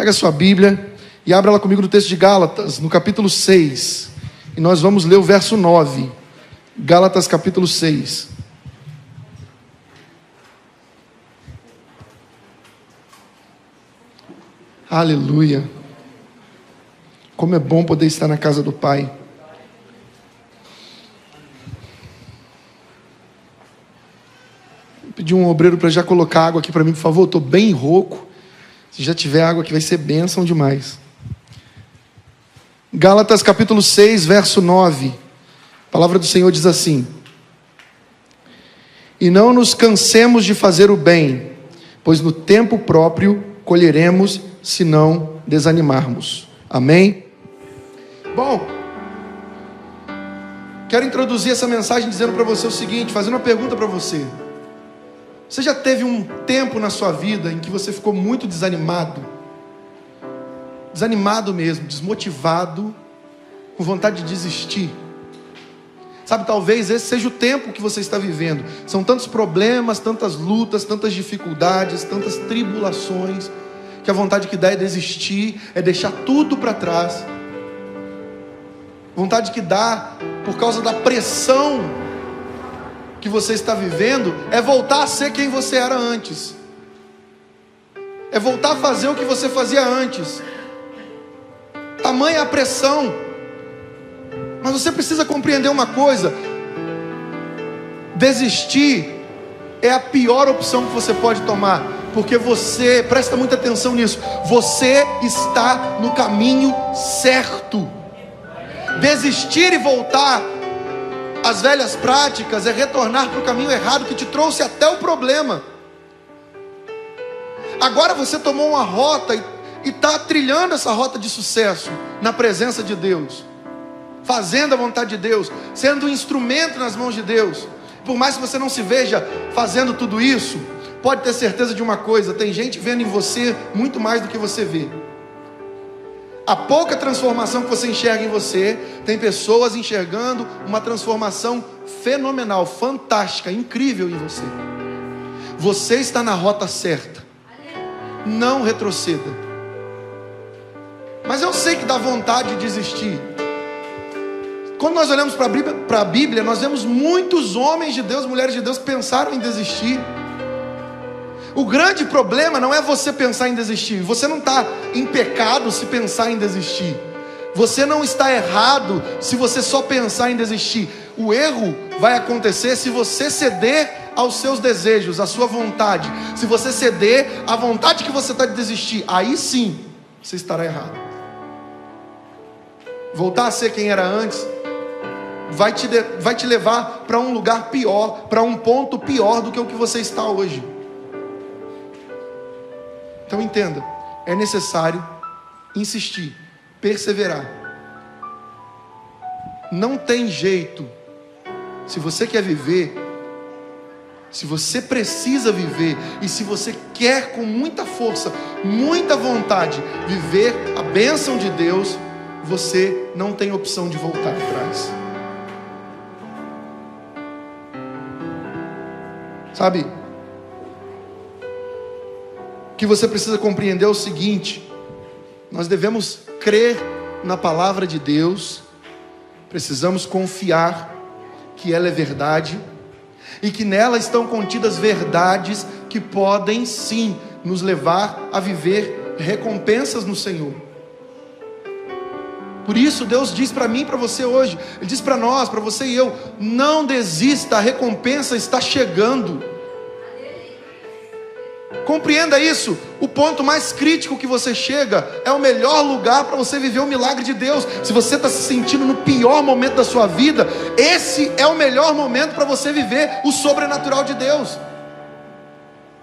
Pega a sua Bíblia e abra ela comigo no texto de Gálatas, no capítulo 6. E nós vamos ler o verso 9. Gálatas capítulo 6. Aleluia. Como é bom poder estar na casa do Pai. Vou pedir um obreiro para já colocar água aqui para mim, por favor. Estou bem rouco. Se já tiver água aqui vai ser bênção demais. Gálatas capítulo 6, verso 9. A palavra do Senhor diz assim: e não nos cansemos de fazer o bem, pois no tempo próprio colheremos, se não desanimarmos. Amém? Bom, quero introduzir essa mensagem dizendo para você o seguinte, fazendo uma pergunta para você. Você já teve um tempo na sua vida em que você ficou muito desanimado? Desanimado mesmo, desmotivado, com vontade de desistir? Sabe, talvez esse seja o tempo que você está vivendo. São tantos problemas, tantas lutas, tantas dificuldades, tantas tribulações, que a vontade que dá é desistir, é deixar tudo para trás. Vontade que dá, por causa da pressão que você está vivendo, é voltar a ser quem você era antes. É voltar a fazer o que você fazia antes. Tamanha a pressão. Mas você precisa compreender uma coisa: desistir é a pior opção que você pode tomar, porque você, presta muita atenção nisso, você está no caminho certo. Desistir e voltar às velhas práticas é retornar para o caminho errado que te trouxe até o problema. Agora você tomou uma rota e está trilhando essa rota de sucesso na presença de Deus, fazendo a vontade de Deus, sendo um instrumento nas mãos de Deus. Por mais que você não se veja fazendo tudo isso, pode ter certeza de uma coisa: tem gente vendo em você muito mais do que você vê. A pouca transformação que você enxerga em você, tem pessoas enxergando uma transformação fenomenal, fantástica, incrível em você. Você está na rota certa. Não retroceda. Mas eu sei que dá vontade de desistir. Quando nós olhamos para a Bíblia, nós vemos muitos homens de Deus, mulheres de Deus que pensaram em desistir. O grande problema não é você pensar em desistir. Você não está em pecado se pensar em desistir. Você não está errado se você só pensar em desistir. O erro vai acontecer se você ceder aos seus desejos, à sua vontade. Se você ceder à vontade que você está de desistir, aí sim você estará errado. Voltar a ser quem era antes vai te levar para um lugar pior, para um ponto pior do que o que você está hoje. Então entenda, é necessário insistir, perseverar. Não tem jeito. Se você quer viver, se você precisa viver, e se você quer com muita força, muita vontade, viver a bênção de Deus, você não tem opção de voltar atrás. Sabe? O que você precisa compreender é o seguinte: nós devemos crer na palavra de Deus, precisamos confiar que ela é verdade, e que nela estão contidas verdades que podem sim nos levar a viver recompensas no Senhor. Por isso Deus diz para mim e para você hoje, Ele diz para nós, para você e eu: não desista, a recompensa está chegando. Compreenda isso. O ponto mais crítico que você chega é o melhor lugar para você viver o milagre de Deus. Se você está se sentindo no pior momento da sua vida, esse é o melhor momento para você viver o sobrenatural de Deus.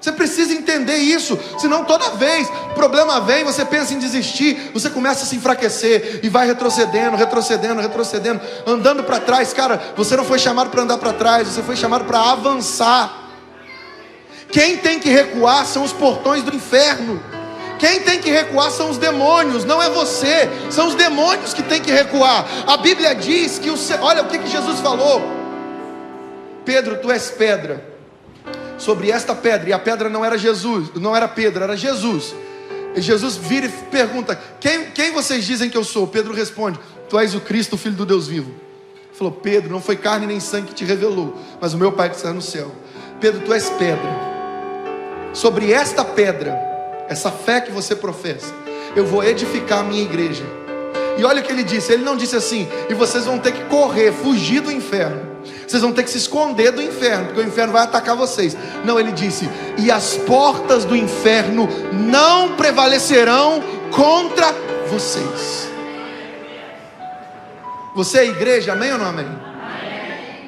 Você precisa entender isso. Senão toda vez o problema vem, você pensa em desistir, você começa a se enfraquecer e vai retrocedendo, andando para trás. Cara, você não foi chamado para andar para trás, você foi chamado para avançar. Quem tem que recuar são os portões do inferno. Quem tem que recuar são os demônios, não é você. São os demônios que tem que recuar. A Bíblia diz que olha o que Jesus falou: Pedro, tu és pedra. Sobre esta pedra, e a pedra não era Jesus, não era Pedro, era Jesus. E Jesus vira e pergunta: quem vocês dizem que eu sou? Pedro responde: tu és o Cristo, o Filho do Deus vivo. Ele falou: Pedro, não foi carne nem sangue que te revelou, mas o meu Pai que está no céu. Pedro, tu és pedra. Sobre esta pedra, essa fé que você professa, eu vou edificar a minha igreja. E olha o que ele disse. Ele não disse assim: e vocês vão ter que correr, fugir do inferno, vocês vão ter que se esconder do inferno, porque o inferno vai atacar vocês. Não, ele disse: e as portas do inferno não prevalecerão contra vocês. Você é igreja, amém ou não amém? Amém.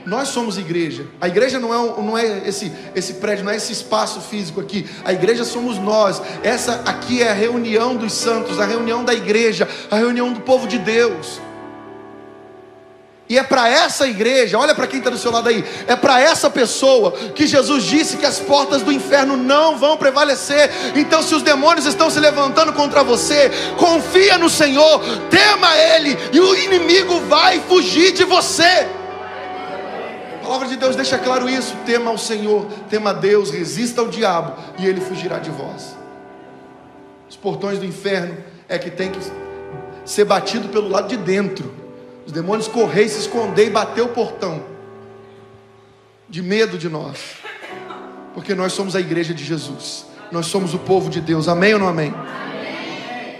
Nós somos igreja. A igreja não é esse prédio, não é esse espaço físico aqui. A igreja somos nós. Essa aqui é a reunião dos santos, a reunião da igreja, a reunião do povo de Deus. E é para essa igreja, olha para quem está do seu lado aí, é para essa pessoa que Jesus disse que as portas do inferno não vão prevalecer. Então, se os demônios estão se levantando contra você, confia no Senhor, tema Ele, e o inimigo vai fugir de você. A palavra de Deus deixa claro isso: tema ao Senhor, tema a Deus, resista ao diabo, e ele fugirá de vós. Os portões do inferno é que tem que ser batido pelo lado de dentro. Os demônios correr, se esconder e bater o portão, de medo de nós, porque nós somos a igreja de Jesus, nós somos o povo de Deus, amém ou não amém? Amém.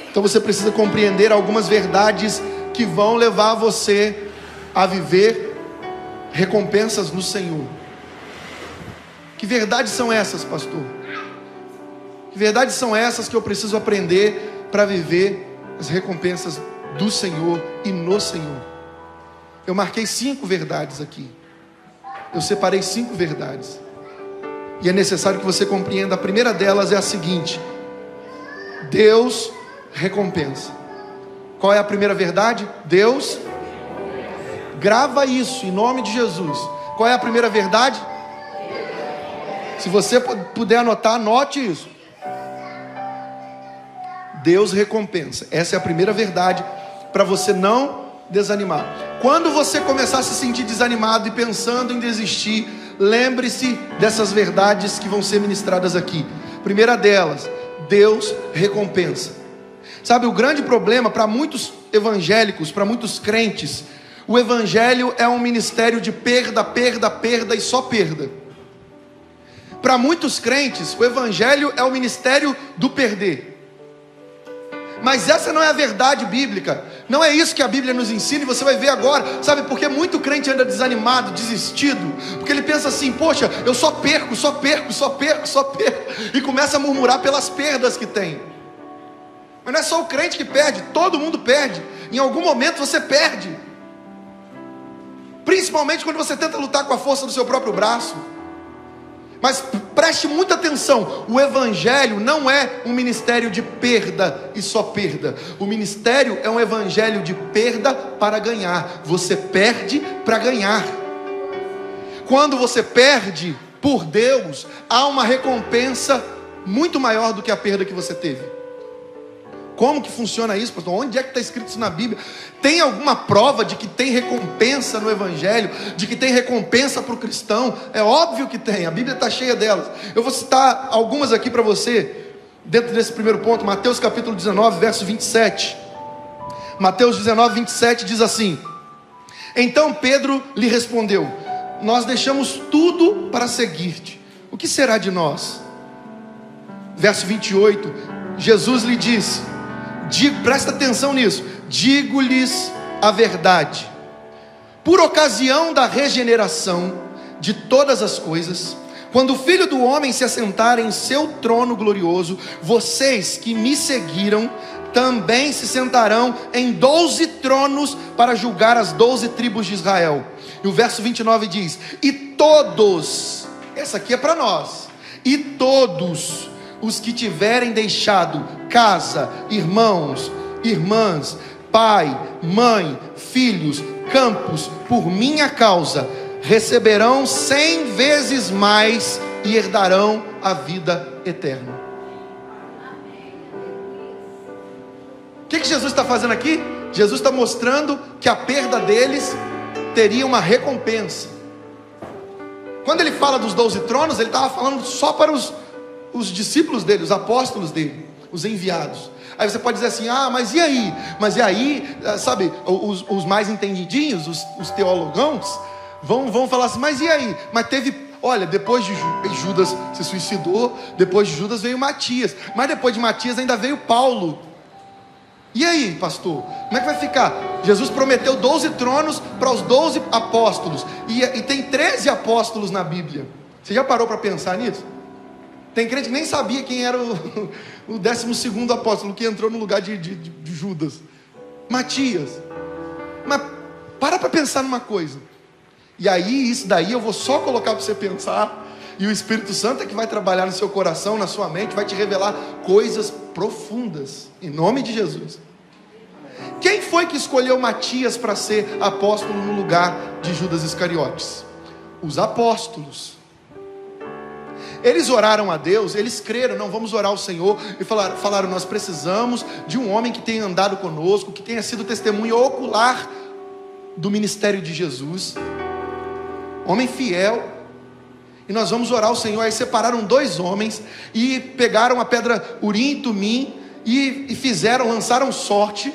Então você precisa compreender algumas verdades que vão levar você a viver recompensas no Senhor. Que verdades são essas, pastor? Que verdades são essas que eu preciso aprender para viver as recompensas do Senhor e no Senhor? Eu marquei 5 verdades aqui. Eu separei 5 verdades. E é necessário que você compreenda. A primeira delas é a seguinte: Deus recompensa. Qual é a primeira verdade? Deus. Grava isso em nome de Jesus. Qual é a primeira verdade? Se você puder anotar, anote isso. Deus recompensa. Essa é a primeira verdade, para você não desanimar. Quando você começar a se sentir desanimado e pensando em desistir, lembre-se dessas verdades que vão ser ministradas aqui. Primeira delas: Deus recompensa. Sabe, o grande problema para muitos evangélicos, para muitos crentes, o evangelho é um ministério de perda, perda, perda e só perda. Para muitos crentes, o evangelho é o ministério do perder. Mas essa não é a verdade bíblica. Não é isso que a Bíblia nos ensina. E você vai ver agora. Sabe por que muito crente anda desanimado, desistido? Porque ele pensa assim: poxa, eu só perco, só perco, só perco, só perco. E começa a murmurar pelas perdas que tem. Mas não é só o crente que perde, todo mundo perde. Em algum momento você perde. Principalmente quando você tenta lutar com a força do seu próprio braço. Mas preste muita atenção: o evangelho não é um ministério de perda e só perda. O ministério é um evangelho de perda para ganhar. Você perde para ganhar. Quando você perde por Deus, há uma recompensa muito maior do que a perda que você teve. Como que funciona isso, pastor? Onde é que está escrito isso na Bíblia? Tem alguma prova de que tem recompensa no evangelho? De que tem recompensa para o cristão? É óbvio que tem, a Bíblia está cheia delas. Eu vou citar algumas aqui para você, dentro desse primeiro ponto. Mateus capítulo 19, verso 27. Mateus 19, 27 diz assim: então Pedro lhe respondeu: nós deixamos tudo para seguir-te, o que será de nós? Verso 28, Jesus lhe disse: presta atenção nisso, digo-lhes a verdade, por ocasião da regeneração de todas as coisas, quando o Filho do Homem se assentar em seu trono glorioso, vocês que me seguiram também se sentarão em 12 tronos para julgar as 12 tribos de Israel. E o verso 29 diz: e todos, essa aqui é para nós, e todos os que tiverem deixado casa, irmãos, irmãs, pai, mãe, filhos, campos, por minha causa, receberão 100 vezes mais e herdarão a vida eterna. O que Jesus está fazendo aqui? Jesus está mostrando que a perda deles teria uma recompensa. Quando ele fala dos 12 tronos, ele estava falando só para os discípulos dele, os apóstolos dele. os enviados. Aí você pode dizer assim, mas e aí? Mas e aí, sabe, os mais entendidinhos, os teologãos, vão falar assim, mas e aí? Mas teve, olha, depois de Judas se suicidou, depois de Judas veio Matias, mas depois de Matias ainda veio Paulo. E aí, pastor, como é que vai ficar? Jesus prometeu 12 tronos para os 12 apóstolos, e tem 13 apóstolos na Bíblia. Você já parou para pensar nisso? Tem crente que nem sabia quem era o 12º apóstolo que entrou no lugar de Judas, Matias. Mas para pensar numa coisa. E aí, isso daí eu vou só colocar para você pensar, e o Espírito Santo é que vai trabalhar no seu coração, na sua mente, vai te revelar coisas profundas, em nome de Jesus. Quem foi que escolheu Matias para ser apóstolo no lugar de Judas Iscariotes? Os apóstolos. Eles oraram a Deus, eles creram, não, vamos orar ao Senhor, e falaram, nós precisamos de um homem que tenha andado conosco, que tenha sido testemunha ocular do ministério de Jesus, homem fiel, e nós vamos orar ao Senhor. Aí separaram 2 homens, e pegaram a pedra Urim e Tumim, e lançaram sorte,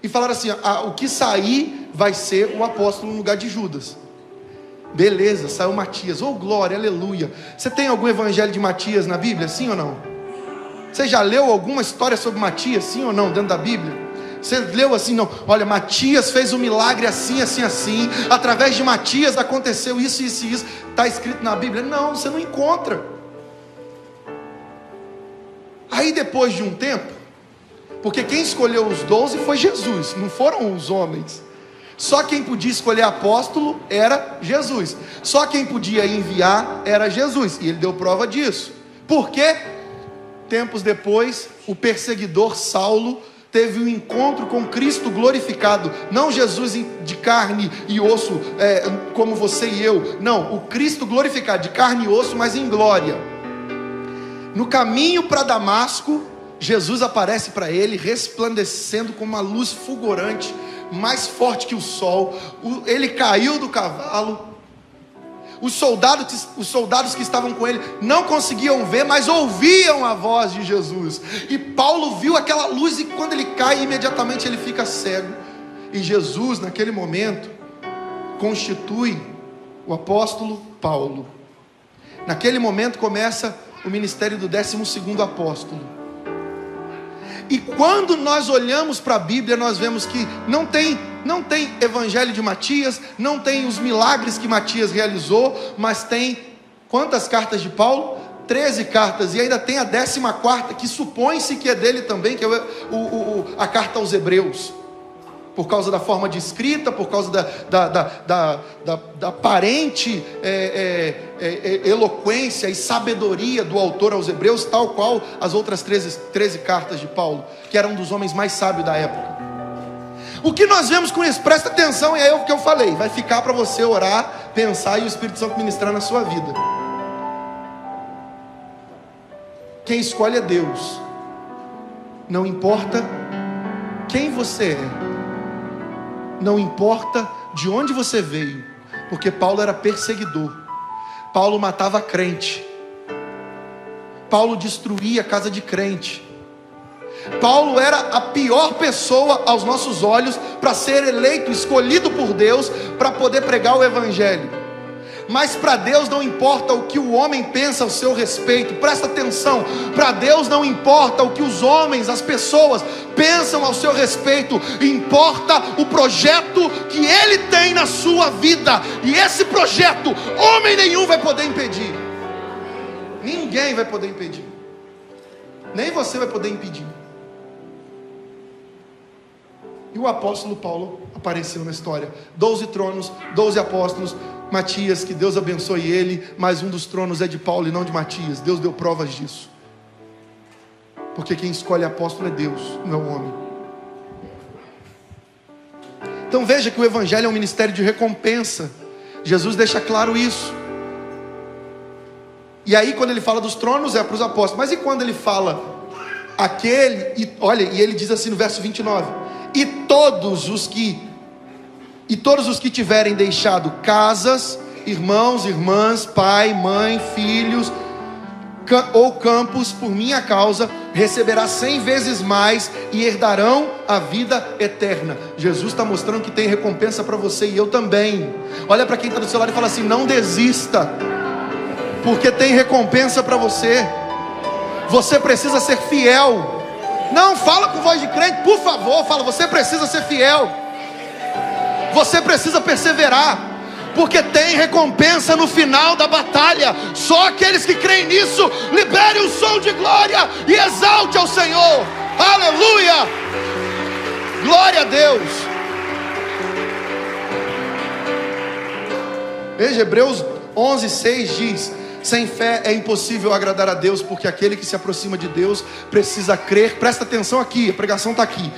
e falaram assim, o que sair vai ser o apóstolo no lugar de Judas. Beleza, saiu Matias, glória, aleluia. Você tem algum evangelho de Matias na Bíblia, sim ou não? Você já leu alguma história sobre Matias, sim ou não, dentro da Bíblia? Você leu assim, não, olha, Matias fez um milagre assim, assim, assim, através de Matias aconteceu isso, isso e isso, está escrito na Bíblia? Não, você não encontra. Aí depois de um tempo, porque quem escolheu os 12 foi Jesus, não foram os homens. Só quem podia escolher apóstolo era Jesus. Só quem podia enviar era Jesus. E ele deu prova disso. Por quê? Tempos depois, o perseguidor Saulo teve um encontro com Cristo glorificado. Não Jesus de carne e osso, como você e eu. Não, o Cristo glorificado, de carne e osso, mas em glória. No caminho para Damasco, Jesus aparece para ele, resplandecendo com uma luz fulgurante, mais forte que o sol. Ele caiu do cavalo. Os soldados que estavam com ele não conseguiam ver, mas ouviam a voz de Jesus. E Paulo viu aquela luz, e quando ele cai, imediatamente ele fica cego. E Jesus, naquele momento, constitui o apóstolo Paulo. Naquele momento começa o ministério do 12º apóstolo. E quando nós olhamos para a Bíblia, nós vemos que não tem evangelho de Matias, não tem os milagres que Matias realizou, mas tem quantas cartas de Paulo? 13 cartas, e ainda tem a 14ª, que supõe-se que é dele também, que é a carta aos Hebreus, por causa da forma de escrita, por causa da aparente eloquência e sabedoria do autor aos Hebreus, tal qual as outras 13 cartas de Paulo, que era um dos homens mais sábios da época. O que nós vemos com isso? Presta atenção, e é o que eu falei, vai ficar para você orar, pensar e o Espírito Santo ministrar na sua vida. Quem escolhe é Deus. Não importa quem você é, não importa de onde você veio, porque Paulo era perseguidor, Paulo matava crente, Paulo destruía a casa de crente, Paulo era a pior pessoa aos nossos olhos para ser eleito, escolhido por Deus para poder pregar o evangelho. Mas para Deus não importa o que o homem pensa ao seu respeito. Presta atenção, para Deus não importa o que os homens, as pessoas pensam ao seu respeito. Importa o projeto que Ele tem na sua vida. E esse projeto, homem nenhum vai poder impedir. Ninguém vai poder impedir. Nem você vai poder impedir. E o apóstolo Paulo apareceu na história. 12 tronos, 12 apóstolos. Matias, que Deus abençoe ele, mas um dos tronos é de Paulo e não de Matias. Deus deu provas disso. Porque quem escolhe apóstolo é Deus, não é o homem. Então veja que o evangelho é um ministério de recompensa. Jesus deixa claro isso. E aí quando ele fala dos tronos é para os apóstolos. Mas e quando ele fala aquele, e ele diz assim no verso 29: E todos os que tiverem deixado casas, irmãos, irmãs, pai, mãe, filhos, ou campos por minha causa, receberá 100 vezes mais e herdarão a vida eterna. Jesus está mostrando que tem recompensa para você e eu também. Olha para quem está do seu lado e fala assim: não desista, porque tem recompensa para você. Você precisa ser fiel. Não fala com voz de crente, por favor, fala, você precisa ser fiel. Você precisa perseverar, porque tem recompensa no final da batalha. Só aqueles que creem nisso, libere o som de glória e exalte ao Senhor. Aleluia! Glória a Deus. Veja, Hebreus 11:6 diz: sem fé é impossível agradar a Deus, porque aquele que se aproxima de Deus precisa crer. Presta atenção aqui, a pregação está aqui.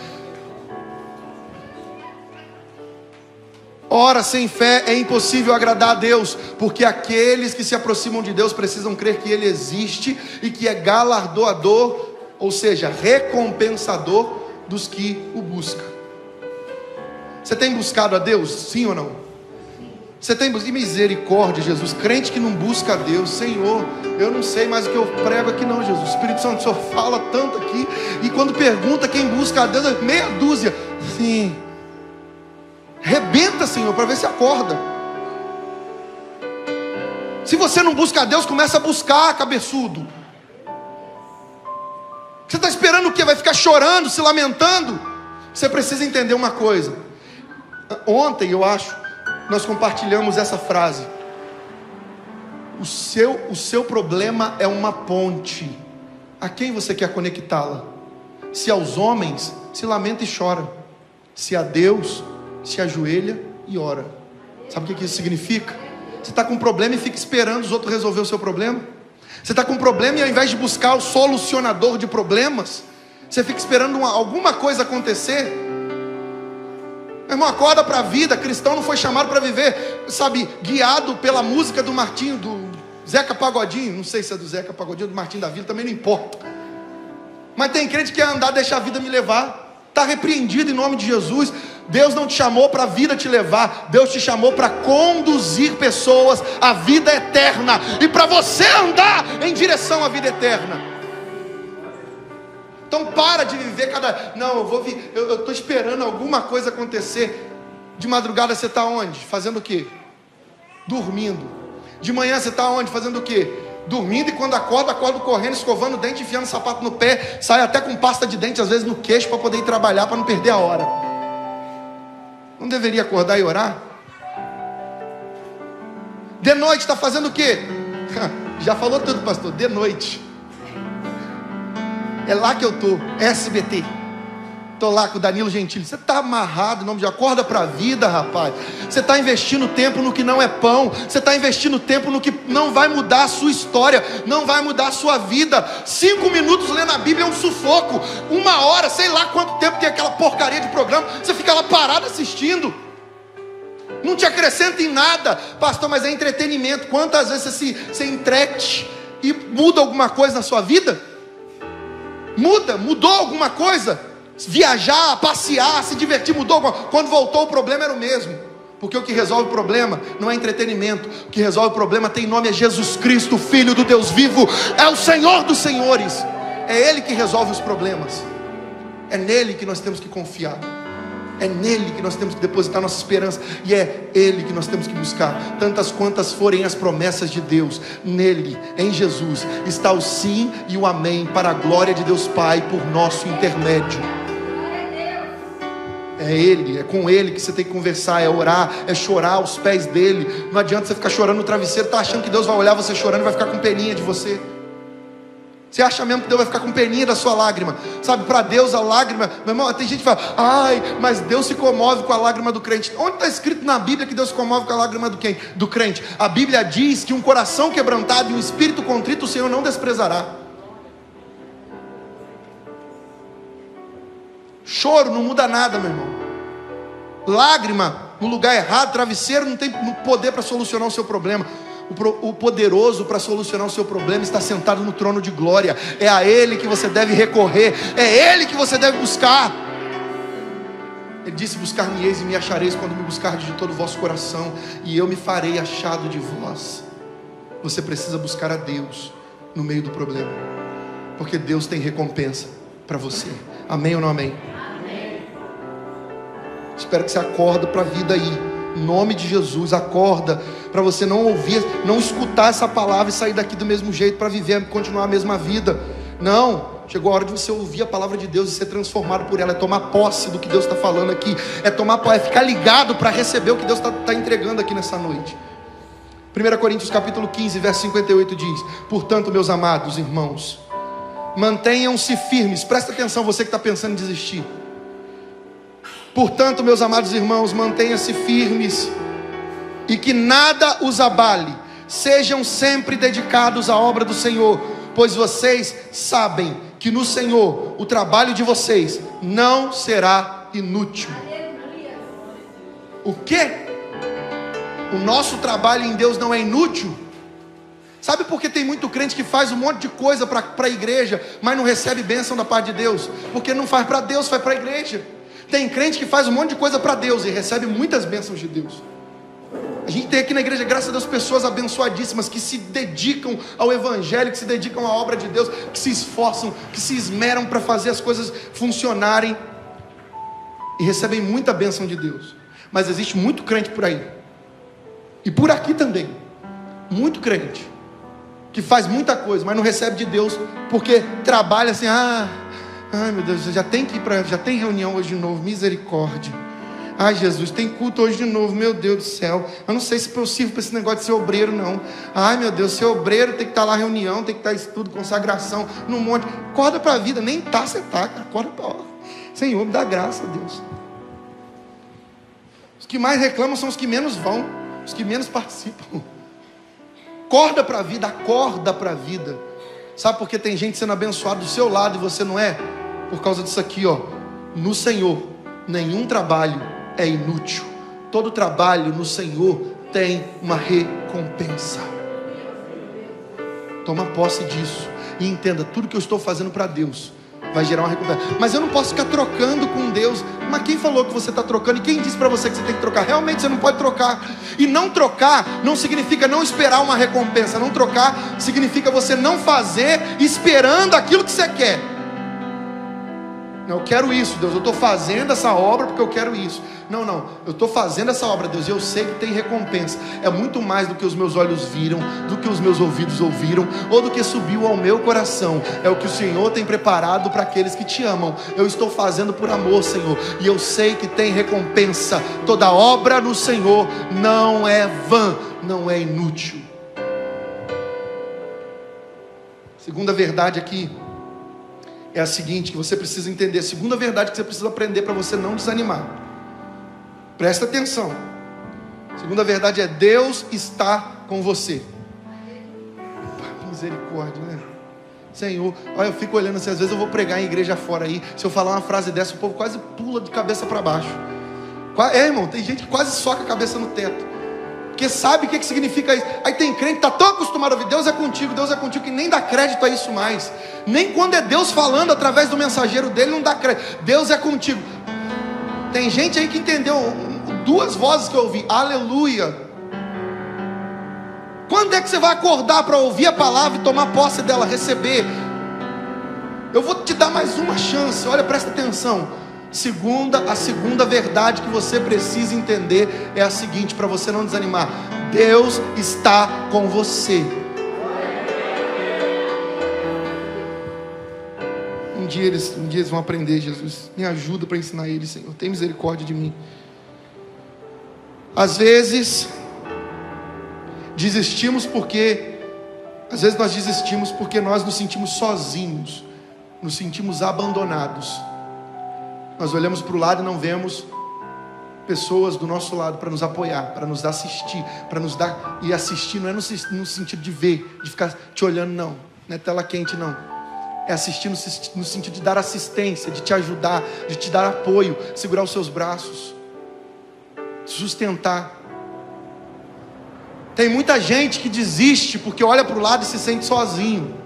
Ora, sem fé é impossível agradar a Deus, porque aqueles que se aproximam de Deus precisam crer que Ele existe e que é galardoador, ou seja, recompensador dos que o buscam. Você tem buscado a Deus? Sim ou não? Você tem buscado? Misericórdia, Jesus. Crente que não busca a Deus, Senhor, eu não sei mais o que eu prego aqui não, Jesus. Espírito Santo, o Senhor fala tanto aqui, e quando pergunta quem busca a Deus, é meia dúzia. Sim. Rebenta, Senhor, para ver se acorda. Se você não busca a Deus, começa a buscar, cabeçudo. Você está esperando o quê? Vai ficar chorando, se lamentando? Você precisa entender uma coisa. Ontem, eu acho, nós compartilhamos essa frase: o seu problema é uma ponte. A quem você quer conectá-la? Se aos homens, se lamenta e chora. Se a Deus, se ajoelha e ora. Sabe o que isso significa? Você está com um problema e fica esperando os outros resolver o seu problema. Você está com um problema e ao invés de buscar o solucionador de problemas, você fica esperando alguma coisa acontecer. Meu irmão, acorda para a vida. Cristão não foi chamado para viver, sabe, guiado pela música do Martinho, do Zeca Pagodinho. Não sei se é do Zeca Pagodinho ou do Martinho da Vila, também não importa. Mas tem crente que quer andar, deixa a vida me levar. Está repreendido em nome de Jesus. Deus não te chamou para a vida te levar. Deus te chamou para conduzir pessoas à vida eterna, e para você andar em direção à vida eterna. Então para de viver eu estou esperando alguma coisa acontecer. De madrugada você está onde? Fazendo o quê? Dormindo. De manhã você está onde? Fazendo o quê? Dormindo, e quando acorda correndo, escovando o dente, enfiando o sapato no pé, sai até com pasta de dente, às vezes no queixo, para poder ir trabalhar, para não perder a hora. Não deveria acordar e orar? De noite está fazendo o quê? Já falou tudo, pastor, de noite. É lá que eu estou, SBT. Estou lá com o Danilo Gentili. Você está amarrado em nome de Deus. Acorda para a vida, rapaz. Você está investindo tempo no que não é pão. Você está investindo tempo no que não vai mudar a sua história, não vai mudar a sua vida. 5 minutos lendo a Bíblia é um sufoco. 1 hora, sei lá quanto tempo tem aquela porcaria de programa. Você fica lá parado assistindo. Não te acrescenta em nada. Pastor, mas é entretenimento. Quantas vezes você entrete e muda alguma coisa na sua vida? Mudou alguma coisa? Viajar, passear, se divertir, mudou. Quando voltou, o problema era o mesmo. Porque o que resolve o problema não é entretenimento. O que resolve o problema tem nome, é Jesus Cristo, Filho do Deus vivo. É o Senhor dos senhores. É Ele que resolve os problemas. É nele que nós temos que confiar. É nele que nós temos que depositar nossa esperança. E é Ele que nós temos que buscar. Tantas quantas forem as promessas de Deus, nele, em Jesus, está o sim e o amém, para a glória de Deus Pai, por nosso intermédio. É Ele, é com Ele que você tem que conversar, é orar, é chorar aos pés dEle. Não adianta você ficar chorando no travesseiro, tá achando que Deus vai olhar você chorando e vai ficar com peninha de você. Você acha mesmo que Deus vai ficar com peninha da sua lágrima? Sabe, para Deus a lágrima, meu irmão, tem gente que fala: ai, mas Deus se comove com a lágrima do crente. Onde está escrito na Bíblia que Deus se comove com a lágrima do crente? A Bíblia diz que um coração quebrantado e um espírito contrito o Senhor não desprezará. Choro não muda nada, meu irmão. Lágrima no lugar errado, travesseiro, não tem poder para solucionar o seu problema. O poderoso para solucionar o seu problema está sentado no trono de glória. É a Ele que você deve recorrer. É Ele que você deve buscar. Ele disse: buscar-me-eis e me achareis quando me buscardes de todo o vosso coração, e eu me farei achado de vós. Você precisa buscar a Deus. no meio do problema, porque Deus tem recompensa para você. Amém ou não amém? Amém. Espero que você acorda para a vida aí, em nome de Jesus. Acorda para você não ouvir, não escutar essa palavra e sair daqui do mesmo jeito para viver, continuar a mesma vida. Não, chegou a hora de você ouvir a palavra de Deus e ser transformado por ela. É tomar posse do que Deus está falando aqui, é tomar posse, é ficar ligado para receber o que Deus está entregando aqui nessa noite. 1 Coríntios capítulo 15, verso 58 diz: portanto, meus amados irmãos, mantenham-se firmes. Presta atenção, você que está pensando em desistir. Portanto, meus amados irmãos, mantenham-se firmes e que nada os abale. Sejam sempre dedicados à obra do Senhor, pois vocês sabem que no Senhor o trabalho de vocês não será inútil. O quê? O nosso trabalho em Deus não é inútil? Sabe por que tem muito crente que faz um monte de coisa para a igreja, mas não recebe bênção da parte de Deus? Porque não faz para Deus, faz para a igreja. Tem crente que faz um monte de coisa para Deus e recebe muitas bênçãos de Deus. A gente tem aqui na igreja, graças a Deus, pessoas abençoadíssimas que se dedicam ao evangelho, que se dedicam à obra de Deus, que se esforçam, que se esmeram para fazer as coisas funcionarem e recebem muita bênção de Deus. Mas existe muito crente por aí, e por aqui também, muito crente que faz muita coisa, mas não recebe de Deus, porque trabalha assim: ai meu Deus, já tem que ir já tem reunião hoje de novo, misericórdia. Ai Jesus, tem culto hoje de novo, meu Deus do céu, eu não sei se eu sirvo para esse negócio de ser obreiro não. Ai meu Deus, ser obreiro tem que estar lá reunião, tem que estar estudo, consagração, num monte. Acorda para a vida, nem tá, você tá, cara. Acorda para a Senhor, me dá graça, Deus. Os que mais reclamam são os que menos vão, os que menos participam. Acorda para a vida, acorda para a vida. Sabe por que tem gente sendo abençoada do seu lado e você não é? Por causa disso aqui, ó. No Senhor, nenhum trabalho é inútil. Todo trabalho no Senhor tem uma recompensa. Toma posse disso e entenda: tudo que eu estou fazendo para Deus vai gerar uma recompensa. Mas eu não posso ficar trocando com Deus. Mas quem falou que você está trocando? E quem disse para você que você tem que trocar? Realmente você não pode trocar. E não trocar não significa não esperar uma recompensa. Não trocar significa você não fazer esperando aquilo que você quer. Eu quero isso, Deus, eu estou fazendo essa obra porque eu quero isso. Não, eu estou fazendo essa obra, Deus, e eu sei que tem recompensa. É muito mais do que os meus olhos viram, do que os meus ouvidos ouviram, ou do que subiu ao meu coração. É o que o Senhor tem preparado para aqueles que te amam. Eu estou fazendo por amor, Senhor, e eu sei que tem recompensa. Toda obra no Senhor não é vã, não é inútil. Segunda verdade aqui é a seguinte, que você precisa entender. A segunda verdade que você precisa aprender para você não desanimar. Presta atenção. A segunda verdade é: Deus está com você. Misericórdia, né? Senhor, olha, eu fico olhando assim, às vezes eu vou pregar em igreja fora aí, se eu falar uma frase dessa, o povo quase pula de cabeça para baixo. Irmão, tem gente que quase soca a cabeça no teto, porque sabe o que significa isso. Aí tem crente que está tão acostumado a ouvir: Deus é contigo, que nem dá crédito a isso mais. Nem quando é Deus falando através do mensageiro dele, não dá crédito. Deus é contigo. Tem gente aí que entendeu duas vozes que eu ouvi: aleluia. Quando é que você vai acordar para ouvir a palavra e tomar posse dela, receber? Eu vou te dar mais uma chance. Olha, presta atenção. A segunda verdade que você precisa entender é a seguinte, para você não desanimar: Deus está com você. Um dia eles vão aprender. Jesus, me ajuda para ensinar eles, Senhor, tem misericórdia de mim. Às vezes nós desistimos porque nós nos sentimos sozinhos, nos sentimos abandonados. Nós olhamos para o lado e não vemos pessoas do nosso lado para nos apoiar, para nos assistir, para nos dar. E assistir não é no sentido de ver, de ficar te olhando, não é tela quente, não. É assistir no sentido de dar assistência, de te ajudar, de te dar apoio, segurar os seus braços, sustentar. Tem muita gente que desiste porque olha para o lado e se sente sozinho.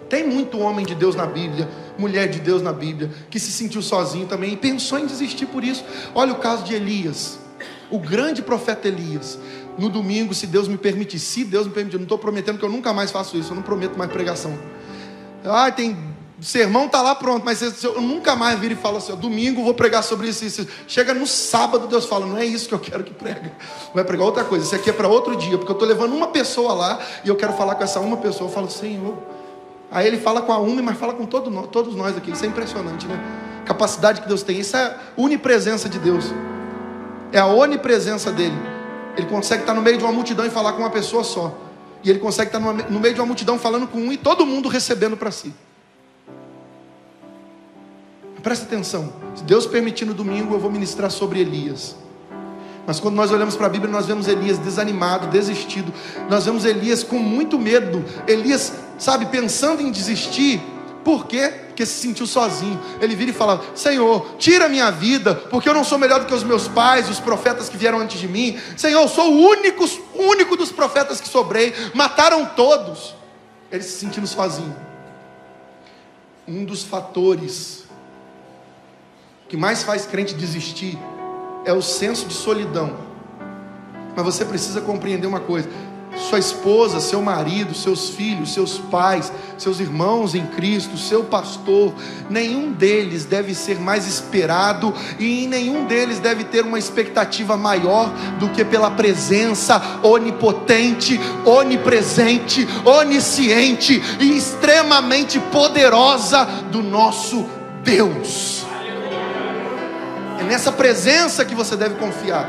Tem muito homem de Deus na Bíblia, mulher de Deus na Bíblia, que se sentiu sozinho também e pensou em desistir por isso. Olha o caso de Elias. O grande profeta Elias. No domingo, se Deus me permitir, eu não estou prometendo que eu nunca mais faço isso, eu não prometo mais pregação. Tem sermão, está lá pronto, mas eu nunca mais viro e falo assim, domingo vou pregar sobre isso. Chega no sábado, Deus fala, não é isso que eu quero que prega, vai pregar outra coisa, isso aqui é para outro dia, porque eu estou levando uma pessoa lá, e eu quero falar com essa uma pessoa. Eu falo, Senhor, aí ele fala com a uma, mas fala com todos nós aqui. Isso é impressionante, né? Capacidade que Deus tem, isso é a onipresença de Deus, é a onipresença dele. Ele consegue estar no meio de uma multidão e falar com uma pessoa só, e ele consegue estar no meio de uma multidão falando com um, e todo mundo recebendo para si. Presta atenção, se Deus permitir, no domingo eu vou ministrar sobre Elias. Mas quando nós olhamos para a Bíblia, nós vemos Elias desanimado, desistido. Nós vemos Elias com muito medo. Elias, pensando em desistir. Por quê? Porque se sentiu sozinho. Ele vira e fala, Senhor, tira a minha vida, porque eu não sou melhor do que os meus pais, os profetas que vieram antes de mim. Senhor, eu sou o único dos profetas que sobrei. Mataram todos. Ele se sentindo sozinho. Um dos fatores que mais faz crente desistir é o senso de solidão. Mas você precisa compreender uma coisa: sua esposa, seu marido, seus filhos, seus pais, seus irmãos em Cristo, seu pastor, nenhum deles deve ser mais esperado, e em nenhum deles deve ter uma expectativa maior do que pela presença onipotente, onipresente, onisciente e extremamente poderosa do nosso Deus. É nessa presença que você deve confiar.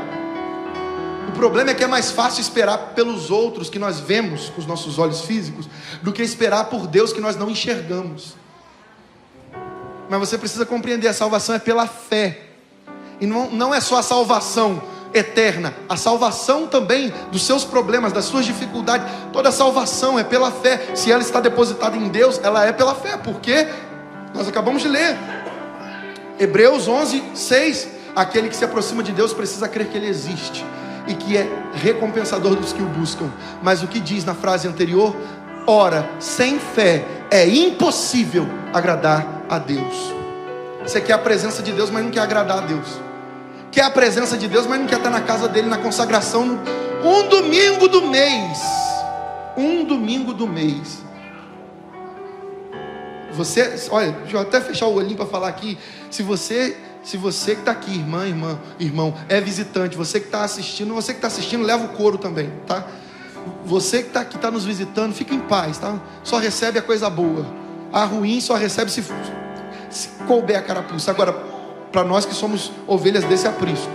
O problema é que é mais fácil esperar pelos outros que nós vemos com os nossos olhos físicos do que esperar por Deus que nós não enxergamos. Mas você precisa compreender, a salvação é pela fé. E não é só a salvação eterna, a salvação também dos seus problemas, das suas dificuldades. Toda a salvação é pela fé. Se ela está depositada em Deus, ela é pela fé. Porque nós acabamos de ler Hebreus 11:6. Aquele que se aproxima de Deus precisa crer que Ele existe e que é recompensador dos que o buscam. Mas o que diz na frase anterior? Ora, sem fé é impossível agradar a Deus. Você quer a presença de Deus, mas não quer agradar a Deus. Quer a presença de Deus, mas não quer estar na casa dele, na consagração, um domingo do mês. Um domingo do mês. Você, olha, deixa eu até fechar o olhinho para falar aqui. Se você que está aqui, irmão, é visitante, você que está assistindo, leva o couro também, tá? Você que está aqui, está nos visitando, fica em paz, tá? Só recebe a coisa boa. A ruim só recebe se couber a carapuça. Agora, para nós que somos ovelhas desse aprisco,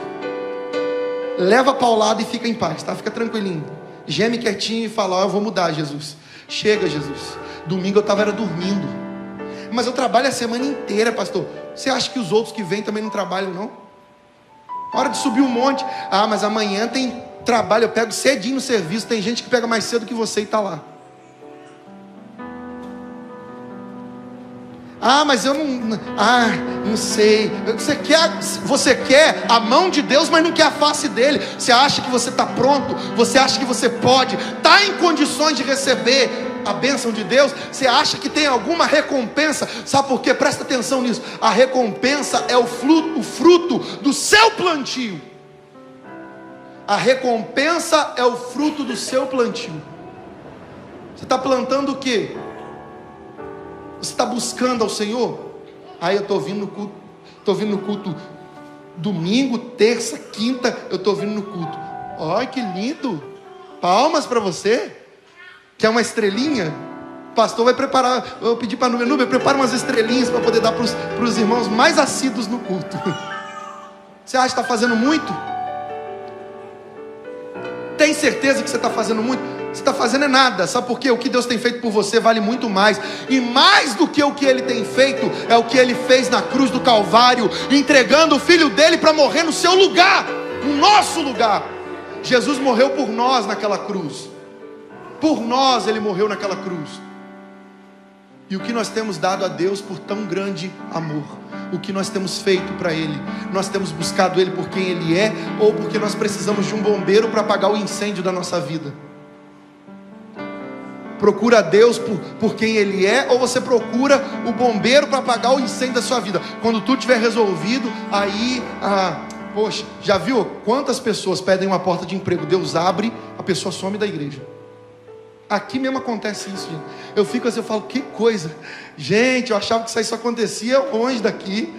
leva a paulada e fica em paz, tá? Fica tranquilinho. Geme quietinho e fala, eu vou mudar, Jesus. Chega, Jesus. Domingo eu estava dormindo. Mas eu trabalho a semana inteira, pastor. Você acha que os outros que vêm também não trabalham, não? Hora de subir um monte. Mas amanhã tem trabalho, eu pego cedinho no serviço. Tem gente que pega mais cedo que você e está lá. Mas eu não sei. Você quer a mão de Deus, mas não quer a face dele. Você acha que você está pronto? Você acha que você pode? Está em condições de receber a bênção de Deus? Você acha que tem alguma recompensa? Sabe por quê? Presta atenção nisso. A recompensa é o fruto do seu plantio. A recompensa é o fruto do seu plantio. Você está plantando o quê? Você está buscando ao Senhor? Eu estou vindo no culto. Estou vindo no culto domingo, terça, quinta. Eu estou vindo no culto. Ai, que lindo! Palmas para você. Quer uma estrelinha? O pastor vai preparar. Eu vou pedir para a Núbia, prepara umas estrelinhas para poder dar para os irmãos mais assíduos no culto. Você acha que está fazendo muito? Tem certeza que você está fazendo muito? Você está fazendo é nada. Sabe por quê? O que Deus tem feito por você vale muito mais. E mais do que o que Ele tem feito, é o que Ele fez na cruz do Calvário, entregando o Filho dele para morrer no seu lugar, no nosso lugar. Jesus morreu por nós naquela cruz. Por nós Ele morreu naquela cruz. E o que nós temos dado a Deus por tão grande amor? O que nós temos feito para Ele? Nós temos buscado Ele por quem Ele é, ou porque nós precisamos de um bombeiro para apagar o incêndio da nossa vida? Procura Deus por quem Ele é, ou você procura o bombeiro para apagar o incêndio da sua vida? Quando tudo estiver resolvido, aí Poxa, já viu quantas pessoas pedem uma porta de emprego, Deus abre, a pessoa some da igreja? Aqui mesmo acontece isso, gente. Eu fico assim, eu falo, que coisa. Gente, eu achava que isso acontecia longe daqui.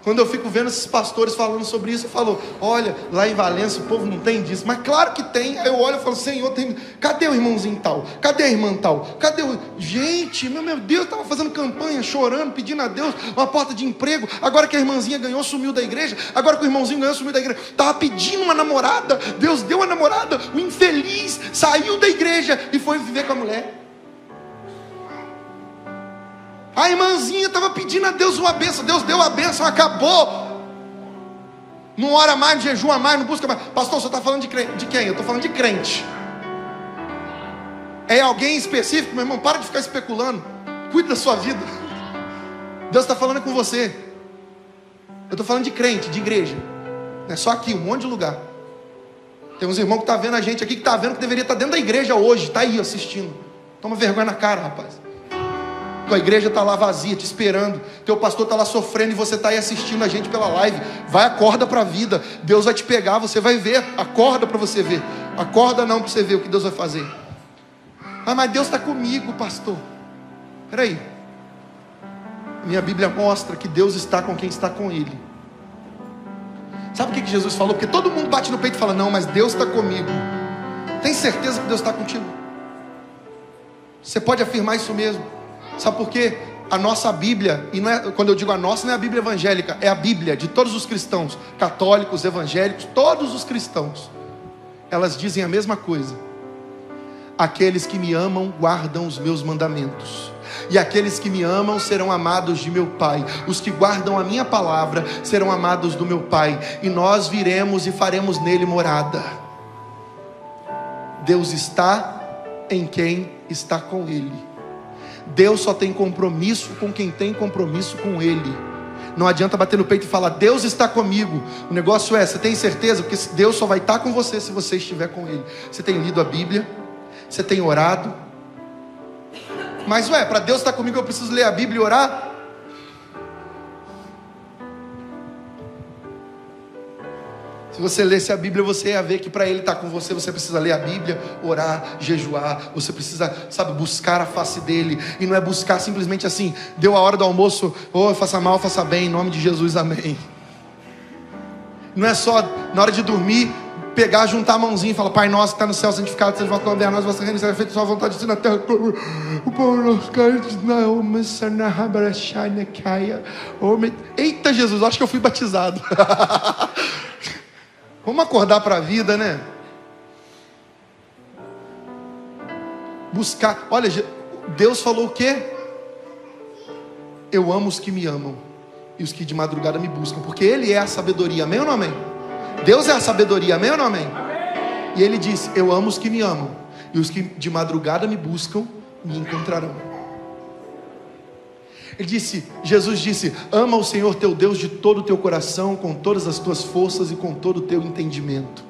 Quando eu fico vendo esses pastores falando sobre isso, eu falo, olha, lá em Valença o povo não tem disso. Mas claro que tem. Aí eu olho e falo, Senhor, tem... cadê o irmãozinho tal? Cadê a irmã tal? Cadê o... Gente, meu Deus, estava fazendo campanha, chorando, pedindo a Deus uma porta de emprego. Agora que a irmãzinha ganhou, sumiu da igreja. Agora que o irmãozinho ganhou, sumiu da igreja. Estava pedindo uma namorada, Deus deu a namorada. O infeliz saiu da igreja e foi viver com a mulher. A irmãzinha estava pedindo a Deus uma bênção, Deus deu a bênção, acabou. Não ora mais, não jejua mais, não busca mais. Pastor, você está falando de quem? Eu estou falando de crente. É alguém específico, meu irmão? Para de ficar especulando. Cuide da sua vida. Deus está falando com você. Eu estou falando de crente, de igreja. Não é só aqui, um monte de lugar. Tem uns irmãos que estão vendo a gente aqui, que está vendo que deveria estar dentro da igreja hoje, está aí assistindo. Toma vergonha na cara, rapaz. Tua igreja está lá vazia, te esperando. Teu pastor está lá sofrendo e você está aí assistindo a gente pela live. Vai, acorda para a vida. Deus vai te pegar, você vai ver. Acorda para você ver. Acorda não para você ver o que Deus vai fazer. Ah, mas Deus está comigo, pastor. Espera aí. Minha Bíblia mostra que Deus está com quem está com Ele. Sabe o que Jesus falou? Porque todo mundo bate no peito e fala, não, mas Deus está comigo. Tem certeza que Deus está contigo? Você pode afirmar isso mesmo? Sabe por quê? A nossa Bíblia, e não é, quando eu digo a nossa, não é a Bíblia evangélica, é a Bíblia de todos os cristãos, católicos, evangélicos, todos os cristãos. Elas dizem a mesma coisa. Aqueles que me amam guardam os meus mandamentos, e aqueles que me amam serão amados de meu Pai. Os que guardam a minha palavra serão amados do meu Pai, e nós viremos e faremos nele morada. Deus está em quem está com Ele. Deus só tem compromisso com quem tem compromisso com Ele. Não adianta bater no peito e falar, Deus está comigo. O negócio é, você tem certeza? Porque Deus só vai estar com você se você estiver com Ele. Você tem lido a Bíblia? Você tem orado? Mas para Deus estar comigo eu preciso ler a Bíblia e orar? Se você lesse a Bíblia, você ia ver que para Ele estar com você, você precisa ler a Bíblia, orar, jejuar. Você precisa, buscar a face dEle. E não é buscar simplesmente assim, deu a hora do almoço, faça mal, faça bem, em nome de Jesus, amém. Não é só na hora de dormir, pegar, juntar a mãozinha e falar, Pai nosso que está no céu, santificado seja o vosso nome, nós vossa reino, seja feita a sua vontade, assim na terra. Eita Jesus, acho que eu fui batizado. Vamos acordar para a vida, né? Buscar. Olha, Deus falou o quê? Eu amo os que me amam e os que de madrugada me buscam, porque Ele é a sabedoria, amém ou não amém? Deus é a sabedoria, amém ou não amém? E Ele disse, eu amo os que me amam e os que de madrugada me buscam me encontrarão. Jesus disse, ama o Senhor teu Deus de todo o teu coração, com todas as tuas forças e com todo o teu entendimento.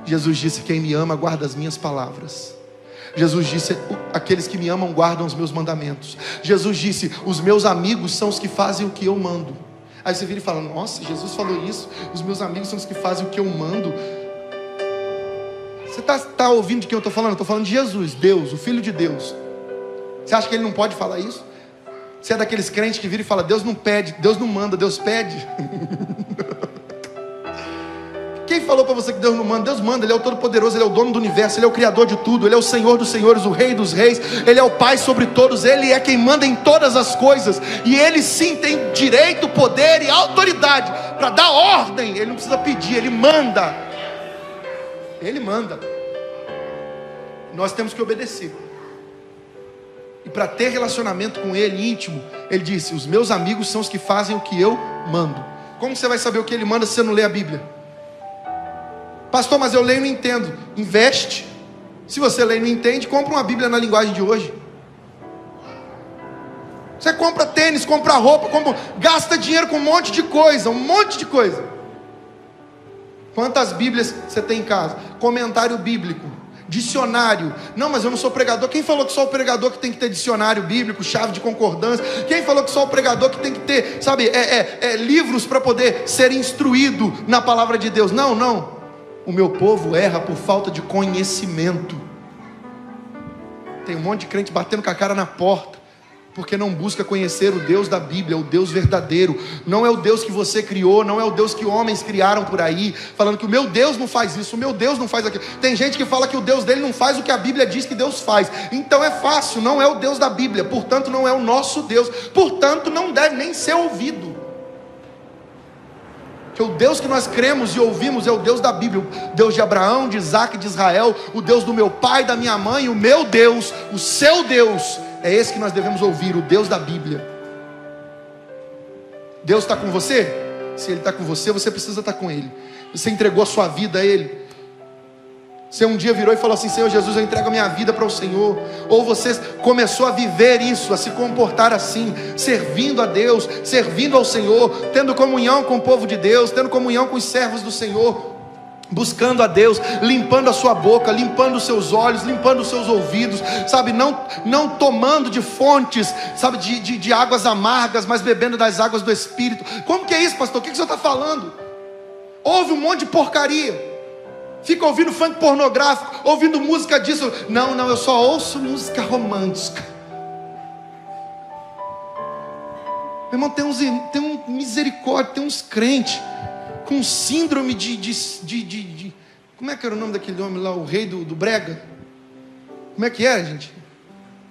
Jesus disse, quem me ama guarda as minhas palavras. Jesus disse, aqueles que me amam guardam os meus mandamentos. Jesus disse, os meus amigos são os que fazem o que eu mando. Aí você vira e fala, nossa, Jesus falou isso, os meus amigos são os que fazem o que eu mando. Você está ouvindo de quem eu estou falando? Eu estou falando de Jesus, Deus, o Filho de Deus. Você acha que Ele não pode falar isso? Você é daqueles crentes que viram e fala, Deus não pede, Deus não manda, Deus pede. Quem falou para você que Deus não manda? Deus manda, Ele é o Todo-Poderoso, Ele é o dono do universo, Ele é o Criador de tudo, Ele é o Senhor dos senhores, o Rei dos reis, Ele é o Pai sobre todos, Ele é quem manda em todas as coisas, e Ele sim tem direito, poder e autoridade para dar ordem. Ele não precisa pedir, Ele manda. Ele manda. Nós temos que obedecer. E para ter relacionamento com Ele íntimo, Ele disse, os meus amigos são os que fazem o que eu mando. Como você vai saber o que Ele manda se você não lê a Bíblia? Pastor, mas eu leio e não entendo. Investe. Se você lê e não entende, compra uma Bíblia na linguagem de hoje. Você compra tênis, compra roupa, gasta dinheiro com um monte de coisa. Quantas Bíblias você tem em casa? Comentário bíblico. dicionário. Não, mas eu não sou pregador. Quem falou que só o pregador que tem que ter dicionário bíblico, chave de concordância? Quem falou que só o pregador que tem que ter, sabe, livros para poder ser instruído na palavra de Deus? Não, não. O meu povo erra por falta de conhecimento. Tem um monte de crente batendo com a cara na porta, porque não busca conhecer o Deus da Bíblia, o Deus verdadeiro. Não é o Deus que você criou, não é o Deus que homens criaram por aí, falando que o meu Deus não faz isso, o meu Deus não faz aquilo. Tem gente que fala que o Deus dele não faz o que a Bíblia diz que Deus faz. Então é fácil, não é o Deus da Bíblia, portanto não é o nosso Deus, portanto não deve nem ser ouvido. Que o Deus que nós cremos e ouvimos é o Deus da Bíblia, o Deus de Abraão, de Isaac, de Israel, o Deus do meu pai, da minha mãe, o meu Deus, o seu Deus. É esse que nós devemos ouvir, o Deus da Bíblia. Deus está com você? Se Ele está com você, você precisa estar com Ele. Você entregou a sua vida a Ele. Você um dia virou e falou assim: Senhor Jesus, eu entrego a minha vida para o Senhor. Ou você começou a viver isso, a se comportar assim, servindo a Deus, servindo ao Senhor, tendo comunhão com o povo de Deus, tendo comunhão com os servos do Senhor, buscando a Deus, limpando a sua boca, limpando os seus olhos, limpando os seus ouvidos, sabe, não tomando de fontes, sabe, de águas amargas, mas bebendo das águas do Espírito. Como que é isso, pastor? O que o senhor está falando? Ouve um monte de porcaria, fica ouvindo funk pornográfico, ouvindo música disso. Não, eu só ouço música romântica. Meu irmão, tem um misericórdia, tem uns crentes com síndrome de como é que era o nome daquele homem lá, o rei do brega? Como é que era, gente?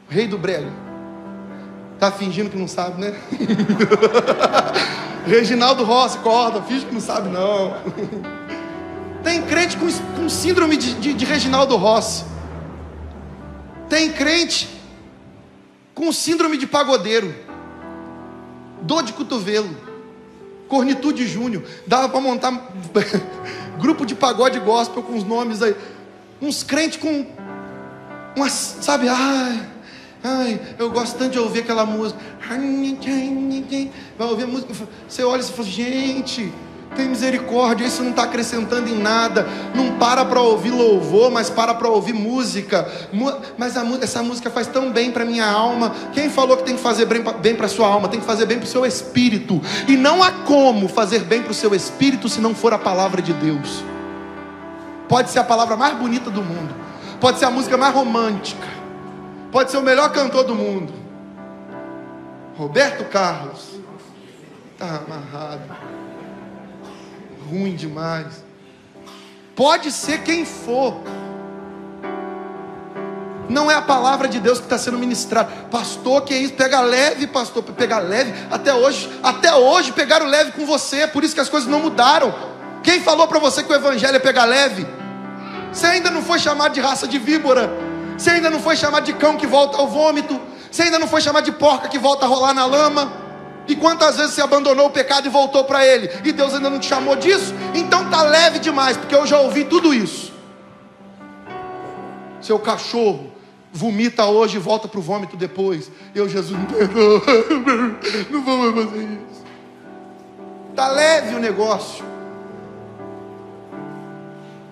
O rei do brega. Tá fingindo que não sabe, né? Reginaldo Rossi, acorda, finge que não sabe não. Tem crente com síndrome de Reginaldo Rossi. Tem crente com síndrome de pagodeiro, dor de cotovelo, cornitude júnior. Dava para montar grupo de pagode gospel com os nomes aí. Uns crentes com umas, sabe, ai, eu gosto tanto de ouvir aquela música. Vai ouvir a música, você olha e fala: gente, tem misericórdia, isso não está acrescentando em nada. Não para ouvir louvor, mas para ouvir música. Mas essa música faz tão bem para a minha alma. Quem falou que tem que fazer bem para a sua alma? Tem que fazer bem para o seu espírito. E não há como fazer bem para o seu espírito se não for a palavra de Deus. Pode ser a palavra mais bonita do mundo, pode ser a música mais romântica, pode ser o melhor cantor do mundo, Roberto Carlos, está amarrado, ruim demais. Pode ser quem for, não é a palavra de Deus que está sendo ministrada. Pastor, que é isso? Pega leve, pastor. Pegar leve? Até hoje pegaram leve com você. Por isso que as coisas não mudaram. Quem falou para você que o evangelho é pegar leve? Você ainda não foi chamado de raça de víbora. Você ainda não foi chamado de cão que volta ao vômito. Você ainda não foi chamado de porca que volta a rolar na lama. E quantas vezes você abandonou o pecado e voltou para ele, e Deus ainda não te chamou disso? Então tá leve demais, porque eu já ouvi tudo isso. Seu cachorro vomita hoje e volta para o vômito depois. Jesus, me perdoa, não vou mais fazer isso. Tá leve o negócio.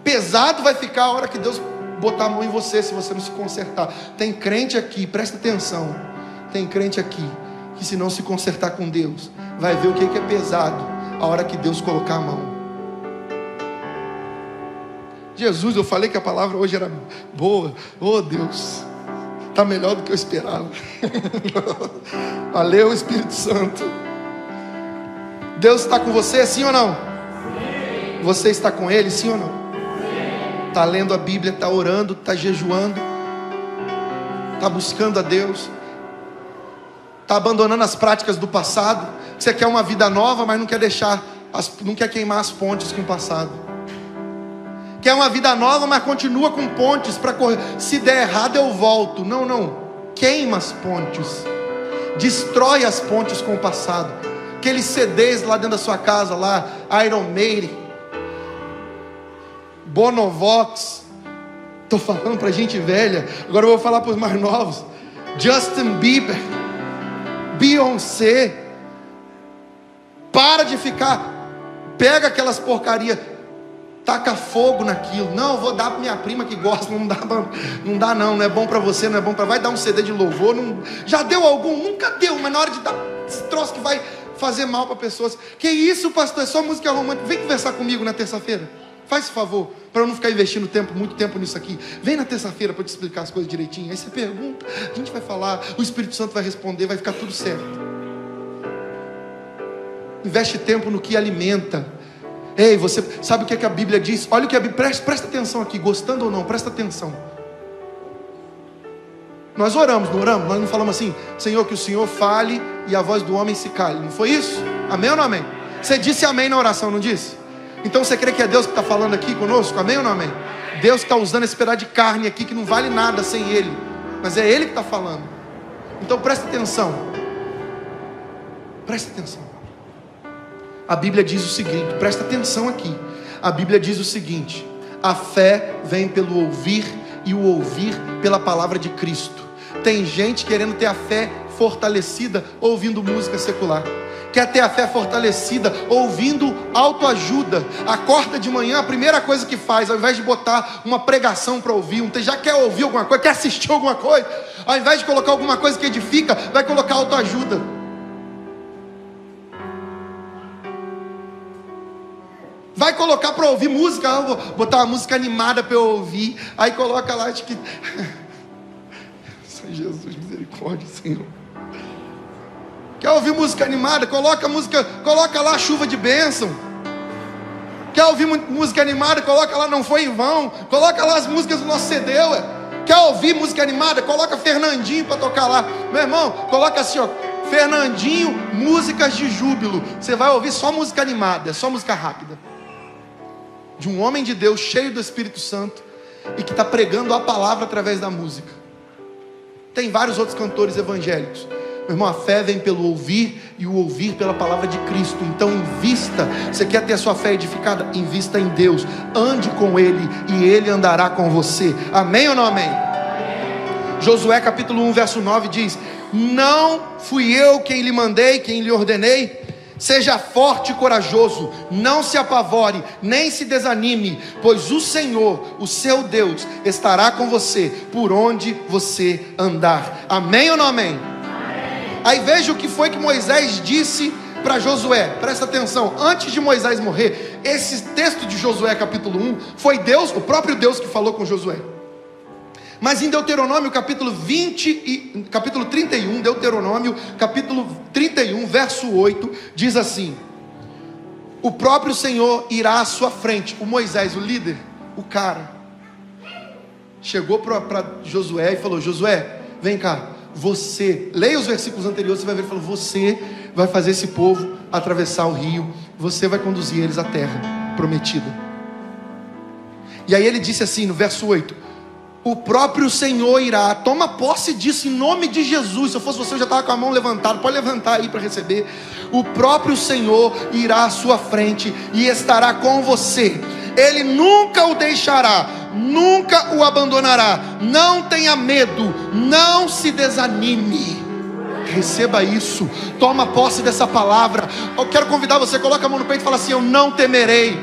Pesado vai ficar a hora que Deus botar a mão em você, se você não se consertar. Tem crente aqui, presta atenção, tem crente aqui que, se não se consertar com Deus, vai ver o que é pesado a hora que Deus colocar a mão. Jesus, eu falei que a palavra hoje era boa. Oh Deus, está melhor do que eu esperava. Valeu, Espírito Santo. Deus está com você, sim ou não? Sim. Você está com Ele, sim ou não? Está lendo a Bíblia, está orando, está jejuando, está buscando a Deus, está abandonando as práticas do passado. Você quer uma vida nova, mas não quer queimar as pontes com o passado. Quer uma vida nova, mas continua com pontes para correr. Se der errado eu volto. Não, queima as pontes, destrói as pontes com o passado. Aqueles CDs lá dentro da sua casa, lá, Iron Maiden, Bonovox. Estou falando para gente velha, agora eu vou falar para os mais novos. Justin Bieber, Beyoncé. Para de ficar, pega aquelas porcarias. taca fogo naquilo. Não, eu vou dar para minha prima que gosta. Não dá não é bom para você, não é bom para... Vai dar um CD de louvor, não... Já deu algum? Nunca deu, mas na hora de dar esse troço que vai fazer mal para pessoas. Que isso, pastor, é só música romântica. Vem conversar comigo na terça-feira, faz esse favor, para eu não ficar investindo muito tempo nisso aqui. Vem na terça-feira para eu te explicar as coisas direitinho. Aí você pergunta, a gente vai falar, o Espírito Santo vai responder, vai ficar tudo certo. Investe tempo no que alimenta. Ei, você sabe o que é que a Bíblia diz? Olha o que a Bíblia... Presta atenção aqui, gostando ou não, presta atenção. Nós oramos, não oramos? Nós não falamos assim: Senhor, que o Senhor fale e a voz do homem se cale. Não foi isso? Amém ou não amém? Você disse amém na oração, não disse? Então você crê que é Deus que está falando aqui conosco? Amém ou não amém? Deus está usando esse pedaço de carne aqui que não vale nada sem Ele, mas é Ele que está falando. Então presta atenção. Presta atenção. A Bíblia diz o seguinte, presta atenção aqui. A Bíblia diz o seguinte: a fé vem pelo ouvir, e o ouvir pela palavra de Cristo. Tem gente querendo ter a fé fortalecida ouvindo música secular. Quer ter a fé fortalecida ouvindo autoajuda. Acorda de manhã, a primeira coisa que faz, ao invés de botar uma pregação para ouvir, já quer ouvir alguma coisa, quer assistir alguma coisa, ao invés de colocar alguma coisa que edifica, vai colocar autoajuda. Vai colocar para ouvir música, vou botar uma música animada para eu ouvir. Aí coloca lá, acho que... Jesus, misericórdia, Senhor. Quer ouvir música animada? Coloca lá chuva de bênção. Quer ouvir música animada? Coloca lá Não Foi em Vão. Coloca lá as músicas do nosso CD, ué. Quer ouvir música animada? Coloca Fernandinho para tocar lá. Meu irmão, coloca assim, ó, Fernandinho, músicas de júbilo. Você vai ouvir só música animada, só música rápida. De um homem de Deus cheio do Espírito Santo e que está pregando a palavra através da música. Tem vários outros cantores evangélicos. Meu irmão, a fé vem pelo ouvir e o ouvir pela palavra de Cristo. Então invista. Você quer ter a sua fé edificada? Invista em Deus. Ande com Ele e Ele andará com você. Amém ou não amém? Josué capítulo 1 verso 9 diz: não fui eu quem lhe mandei, quem lhe ordenei. Seja forte e corajoso, não se apavore, nem se desanime, pois o Senhor, o seu Deus, estará com você por onde você andar. Amém ou não amém? Amém. Aí veja o que foi que Moisés disse para Josué. Presta atenção, antes de Moisés morrer, esse texto de Josué capítulo 1, foi Deus, o próprio Deus que falou com Josué. Mas em Deuteronômio capítulo 31, Deuteronômio capítulo 31, verso 8, diz assim: o próprio Senhor irá à sua frente. O Moisés, o líder, o cara, chegou para Josué e falou: Josué, vem cá, você, leia os versículos anteriores, você vai ver, ele falou: você vai fazer esse povo atravessar o rio, você vai conduzir eles à terra prometida. E aí ele disse assim no verso 8: o próprio Senhor irá. Toma posse disso em nome de Jesus. Se eu fosse você, eu já estava com a mão levantada. Pode levantar aí para receber. O próprio Senhor irá à sua frente e estará com você. Ele nunca o deixará, nunca o abandonará. Não tenha medo, não se desanime. Receba isso, toma posse dessa palavra. Eu quero convidar você, coloca a mão no peito e fala assim: eu não temerei.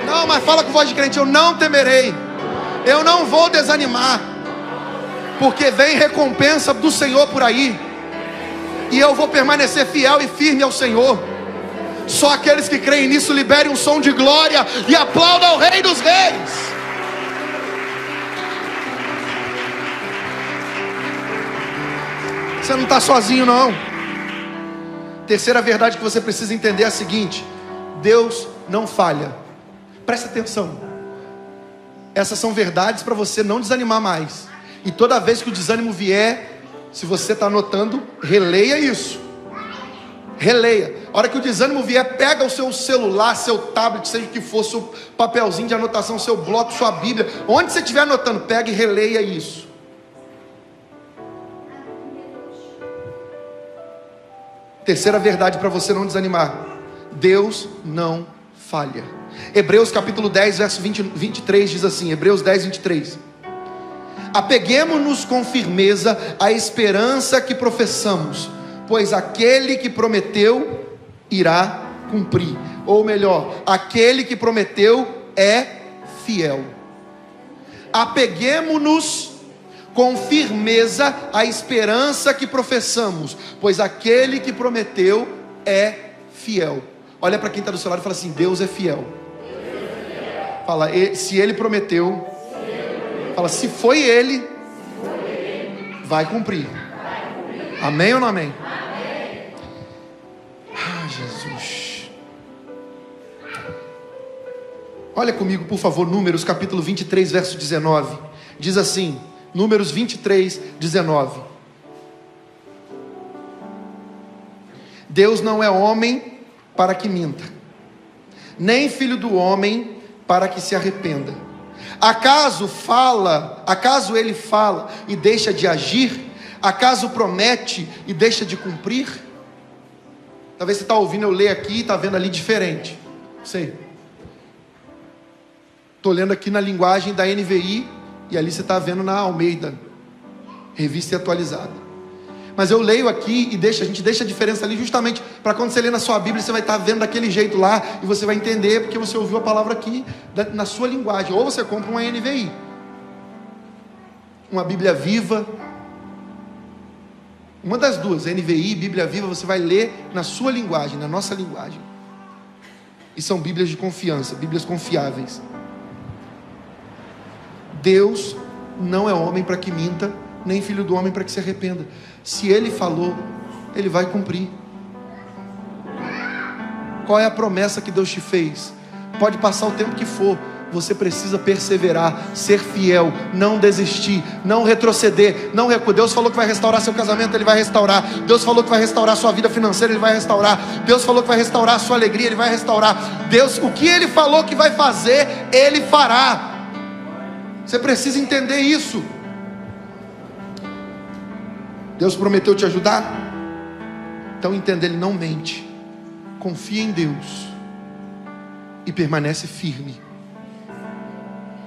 Não, mas fala com voz de crente: eu não temerei. Eu não vou desanimar, porque vem recompensa do Senhor por aí, e eu vou permanecer fiel e firme ao Senhor. Só aqueles que creem nisso liberem um som de glória e aplaudam ao Rei dos Reis. Você não está sozinho não. Terceira verdade que você precisa entender é a seguinte: Deus não falha. Presta atenção. Essas são verdades para você não desanimar mais. E toda vez que o desânimo vier, se você está anotando, releia isso. Releia. A hora que o desânimo vier, pega o seu celular, seu tablet, seja o que for, seu papelzinho de anotação, seu bloco, sua Bíblia, onde você estiver anotando, pega e releia isso. Terceira verdade para você não desanimar: Deus não falha. Hebreus capítulo 10, verso 23 diz assim, Hebreus 10, 23. Apeguemo-nos com firmeza à esperança que professamos, pois aquele que prometeu irá cumprir. Ou melhor, aquele que prometeu é fiel. Apeguemo-nos com firmeza à esperança que professamos, pois aquele que prometeu é fiel. Olha para quem está do seu lado e fala assim: Deus é fiel. Fala, se Ele prometeu, fala, se foi Ele, vai cumprir. Amém ou não amém? Ah, Jesus. Olha comigo, por favor, Números capítulo 23, verso 19. Diz assim, Números 23, 19. Deus não é homem para que minta, nem filho do homem para que se arrependa. Acaso ele fala e deixa de agir? Acaso promete e deixa de cumprir? Talvez você está ouvindo eu ler aqui e está vendo ali diferente. Sei. Estou lendo aqui na linguagem da NVI e ali você está vendo na Almeida, revista e atualizada. Mas eu leio aqui e a gente deixa a diferença ali justamente para quando você lê na sua Bíblia, você vai estar vendo daquele jeito lá e você vai entender porque você ouviu a palavra aqui na sua linguagem. Ou você compra uma NVI, uma Bíblia Viva, uma das duas, NVI, Bíblia Viva, você vai ler na sua linguagem, na nossa linguagem. E são Bíblias de confiança, Bíblias confiáveis. Deus não é homem para que minta, nem filho do homem para que se arrependa. Se Ele falou, Ele vai cumprir. Qual é a promessa que Deus te fez? Pode passar o tempo que for, você precisa perseverar, ser fiel, não desistir, não retroceder, não recuar. Deus falou que vai restaurar seu casamento, Ele vai restaurar. Deus falou que vai restaurar sua vida financeira, Ele vai restaurar. Deus falou que vai restaurar a sua alegria, Ele vai restaurar. Deus, o que Ele falou que vai fazer, Ele fará. Você precisa entender isso. Deus prometeu te ajudar? Então entenda, Ele não mente. Confia em Deus e permanece firme.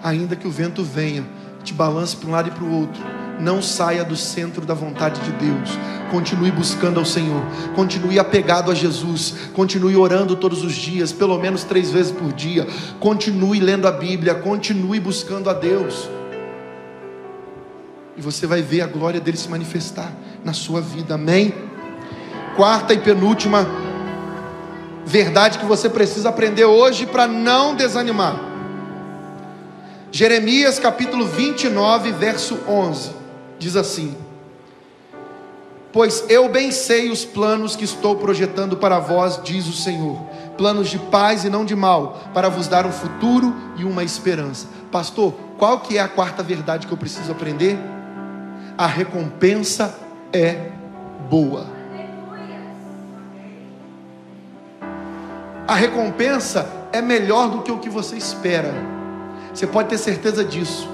Ainda que o vento venha, te balance para um lado e para o outro, não saia do centro da vontade de Deus. Continue buscando ao Senhor, continue apegado a Jesus, continue orando todos os dias, pelo menos 3 vezes por dia. Continue lendo a Bíblia, continue buscando a Deus. E você vai ver a glória dele se manifestar na sua vida, amém? Quarta e penúltima verdade que você precisa aprender hoje para não desanimar. Jeremias capítulo 29, verso 11, diz assim: pois eu bem sei os planos que estou projetando para vós, diz o Senhor, planos de paz e não de mal, para vos dar um futuro e uma esperança. Pastor, qual que é a quarta verdade que eu preciso aprender? A recompensa é boa. A recompensa é melhor do que o que você espera. Você pode ter certeza disso.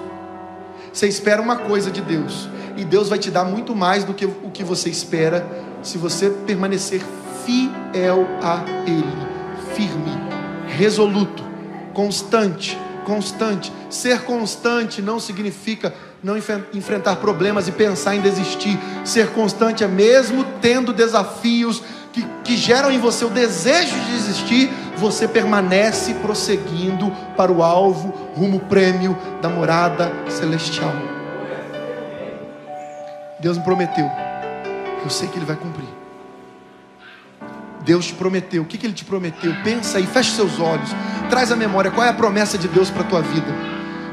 Você espera uma coisa de Deus, e Deus vai te dar muito mais do que o que você espera, se você permanecer fiel a Ele, firme, resoluto, constante. Ser constante não significa não enfrentar problemas e pensar em desistir. Ser constante é mesmo tendo desafios que geram em você o desejo de desistir, você permanece prosseguindo para o alvo, rumo prêmio da morada celestial. Deus me prometeu, eu sei que Ele vai cumprir. Deus te prometeu, o que Ele te prometeu? Pensa aí, fecha seus olhos, traz à memória qual é a promessa de Deus para a tua vida.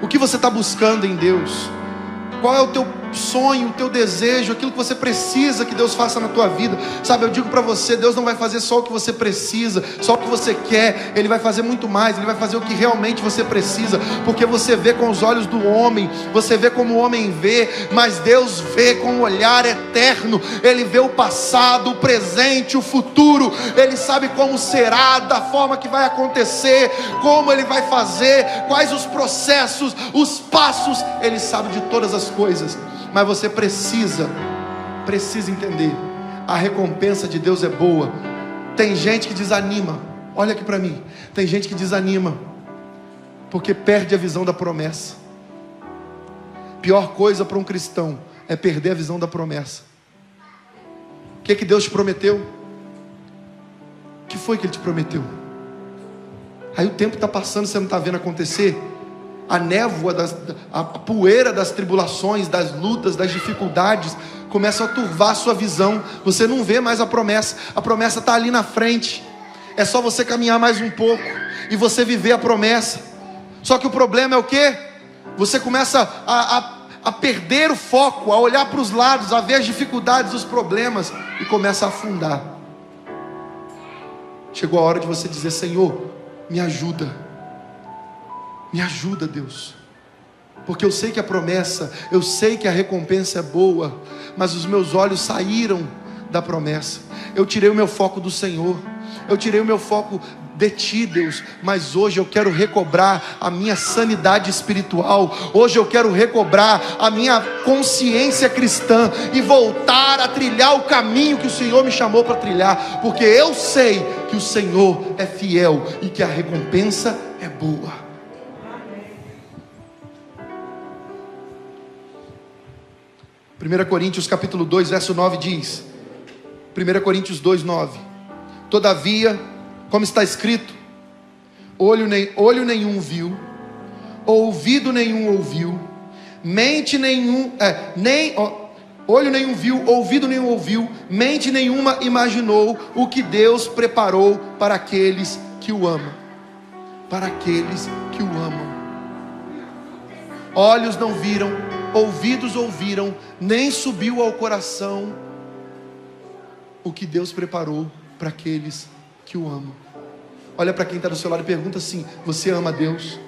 O que você está buscando em Deus? Qual é o teu sonho, o teu desejo, aquilo que você precisa que Deus faça na tua vida? Sabe, eu digo para você, Deus não vai fazer só o que você precisa, só o que você quer. Ele vai fazer muito mais, Ele vai fazer o que realmente você precisa, porque você vê com os olhos do homem, você vê como o homem vê, mas Deus vê com um olhar eterno. Ele vê o passado, o presente, o futuro. Ele sabe como será, da forma que vai acontecer, como Ele vai fazer, quais os processos, os passos. Ele sabe de todas as coisas. Mas você precisa entender, a recompensa de Deus é boa. Tem gente que desanima, olha aqui para mim, tem gente que desanima porque perde a visão da promessa. Pior coisa para um cristão é perder a visão da promessa. O que Deus te prometeu? O que foi que Ele te prometeu? Aí o tempo está passando, você não está vendo acontecer. A névoa, a poeira das tribulações, das lutas, das dificuldades começa a turvar a sua visão. Você não vê mais a promessa está ali na frente. É só você caminhar mais um pouco e você viver a promessa. Só que o problema é o quê? Você começa a perder o foco, a olhar para os lados, a ver as dificuldades, os problemas, e começa a afundar. Chegou a hora de você dizer: Senhor, me ajuda, Deus, porque eu sei que a promessa, eu sei que a recompensa é boa, mas os meus olhos saíram da promessa. Eu tirei o meu foco do Senhor, eu tirei o meu foco de Ti, Deus, mas hoje eu quero recobrar a minha sanidade espiritual, hoje eu quero recobrar a minha consciência cristã e voltar a trilhar o caminho que o Senhor me chamou para trilhar, porque eu sei que o Senhor é fiel e que a recompensa é boa. Primeira Coríntios capítulo 2, verso 9 diz, 1 Coríntios 2, 9: Todavia, como está escrito, olho nenhum viu, ouvido nenhum ouviu, olho nenhum viu, ouvido nenhum ouviu, mente nenhuma imaginou o que Deus preparou para aqueles que o amam. Para aqueles que o amam. Olhos não viram, ouvidos ouviram, nem subiu ao coração o que Deus preparou para aqueles que o amam. Olha para quem está do seu lado e pergunta assim: você ama a Deus?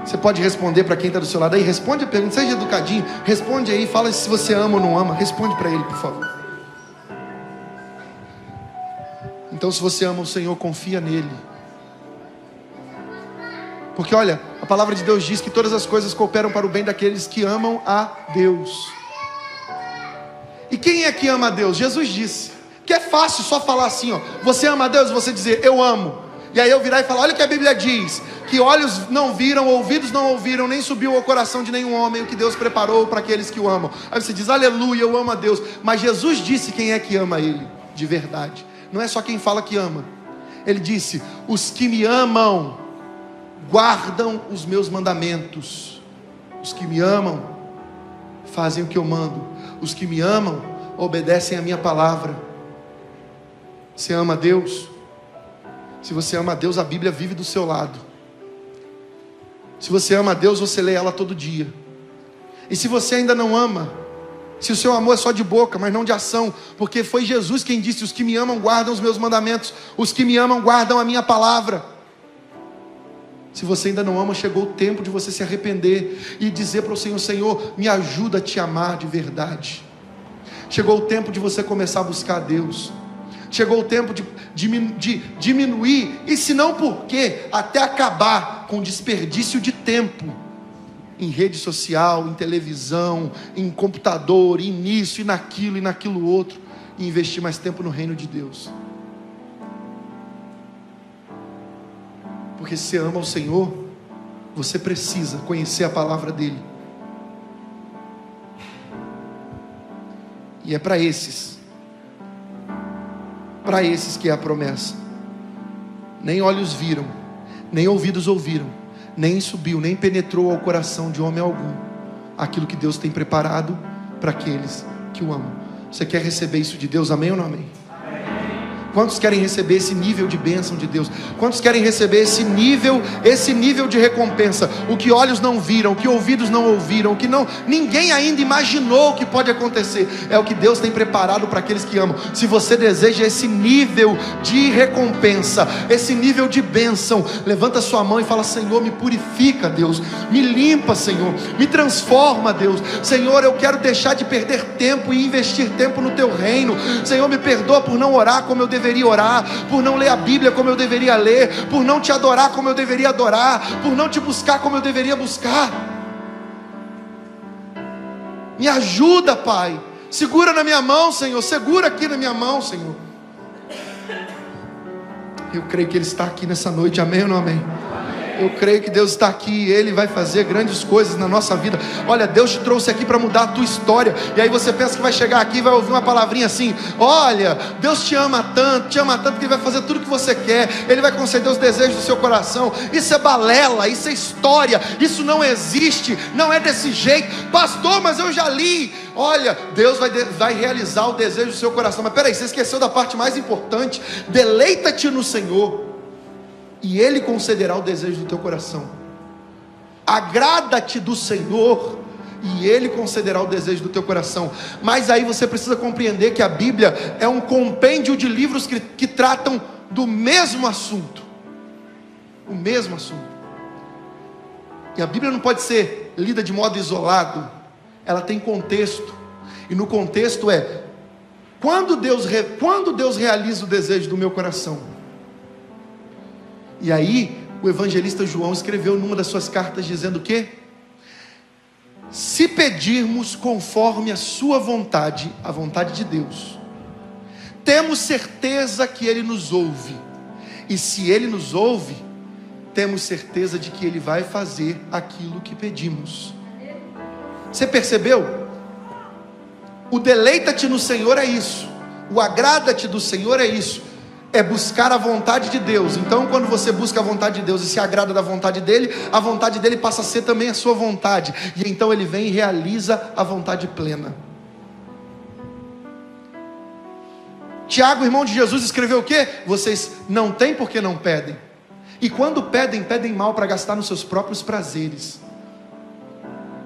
Você pode responder para quem está do seu lado aí? Responde a pergunta, seja educadinho, responde aí, fala se você ama ou não ama. Responde para ele, por favor. Então, se você ama o Senhor, confia nele. Porque olha, a palavra de Deus diz que todas as coisas cooperam para o bem daqueles que amam a Deus. E quem é que ama a Deus? Jesus disse que é fácil só falar assim, ó: você ama a Deus? Você dizer eu amo. E aí eu virar e falar: olha o que a Bíblia diz, que olhos não viram, ouvidos não ouviram, nem subiu ao coração de nenhum homem o que Deus preparou para aqueles que o amam. Aí você diz: aleluia, eu amo a Deus. Mas Jesus disse quem é que ama Ele de verdade. Não é só quem fala que ama. Ele disse: os que me amam guardam os meus mandamentos. Os que me amam fazem o que eu mando. Os que me amam obedecem a minha palavra. Você ama a Deus? Se você ama a Deus, a Bíblia vive do seu lado. Se você ama a Deus, você lê ela todo dia. E se você ainda não ama, se o seu amor é só de boca, mas não de ação, porque foi Jesus quem disse: os que me amam guardam os meus mandamentos, os que me amam guardam a minha palavra. Se você ainda não ama, chegou o tempo de você se arrepender e dizer para o Senhor: Senhor, me ajuda a te amar de verdade. Chegou o tempo de você começar a buscar a Deus. Chegou o tempo de diminuir, e se não por quê, até acabar com desperdício de tempo em rede social, em televisão, em computador, e nisso, e naquilo outro, e investir mais tempo no reino de Deus. Porque se você ama o Senhor, você precisa conhecer a palavra dele. E é para esses que é a promessa. Nem olhos viram, nem ouvidos ouviram, nem subiu, nem penetrou ao coração de homem algum aquilo que Deus tem preparado para aqueles que o amam. Você quer receber isso de Deus? Amém ou não amém? Quantos querem receber esse nível de bênção de Deus? Quantos querem receber esse nível de recompensa? O que olhos não viram, o que ouvidos não ouviram, o que ninguém ainda imaginou que pode acontecer, é o que Deus tem preparado para aqueles que amam. Se você deseja esse nível de recompensa, esse nível de bênção, levanta sua mão e fala: Senhor, me purifica, Deus, me limpa, Senhor, me transforma, Deus. Senhor, eu quero deixar de perder tempo e investir tempo no teu reino. Senhor, me perdoa por não orar como eu deveria orar, por não ler a Bíblia como eu deveria ler, por não te adorar como eu deveria adorar, por não te buscar como eu deveria buscar. Me ajuda, Pai. Segura na minha mão, Senhor. Segura aqui na minha mão, Senhor. Eu creio que Ele está aqui nessa noite. Amém ou não amém? Eu creio que Deus está aqui e Ele vai fazer grandes coisas na nossa vida. Olha, Deus te trouxe aqui para mudar a tua história. E aí você pensa que vai chegar aqui e vai ouvir uma palavrinha assim: olha, Deus te ama tanto que Ele vai fazer tudo o que você quer. Ele vai conceder os desejos do seu coração. Isso é balela, isso é história, isso não existe, não é desse jeito. Pastor, mas eu já li. Olha, Deus vai realizar o desejo do seu coração. Mas peraí, você esqueceu da parte mais importante. Deleita-te no Senhor e Ele concederá o desejo do teu coração. Agrada-te do Senhor e Ele concederá o desejo do teu coração. Mas aí você precisa compreender que a Bíblia é um compêndio de livros que tratam do mesmo assunto. O mesmo assunto. E a Bíblia não pode ser lida de modo isolado. Ela tem contexto. E no contexto é: quando Deus realiza o desejo do meu coração? E aí o evangelista João escreveu numa das suas cartas dizendo que: se pedirmos conforme a sua vontade, a vontade de Deus, temos certeza que Ele nos ouve. E se Ele nos ouve, temos certeza de que Ele vai fazer aquilo que pedimos. Você percebeu? O deleita-te no Senhor é isso. O agrada-te do Senhor é isso. É buscar a vontade de Deus. Então quando você busca a vontade de Deus e se agrada da vontade dEle, a vontade dEle passa a ser também a sua vontade. E então Ele vem e realiza a vontade plena. Tiago, irmão de Jesus, escreveu o quê? Vocês não têm porque não pedem. E quando pedem, pedem mal para gastar nos seus próprios prazeres.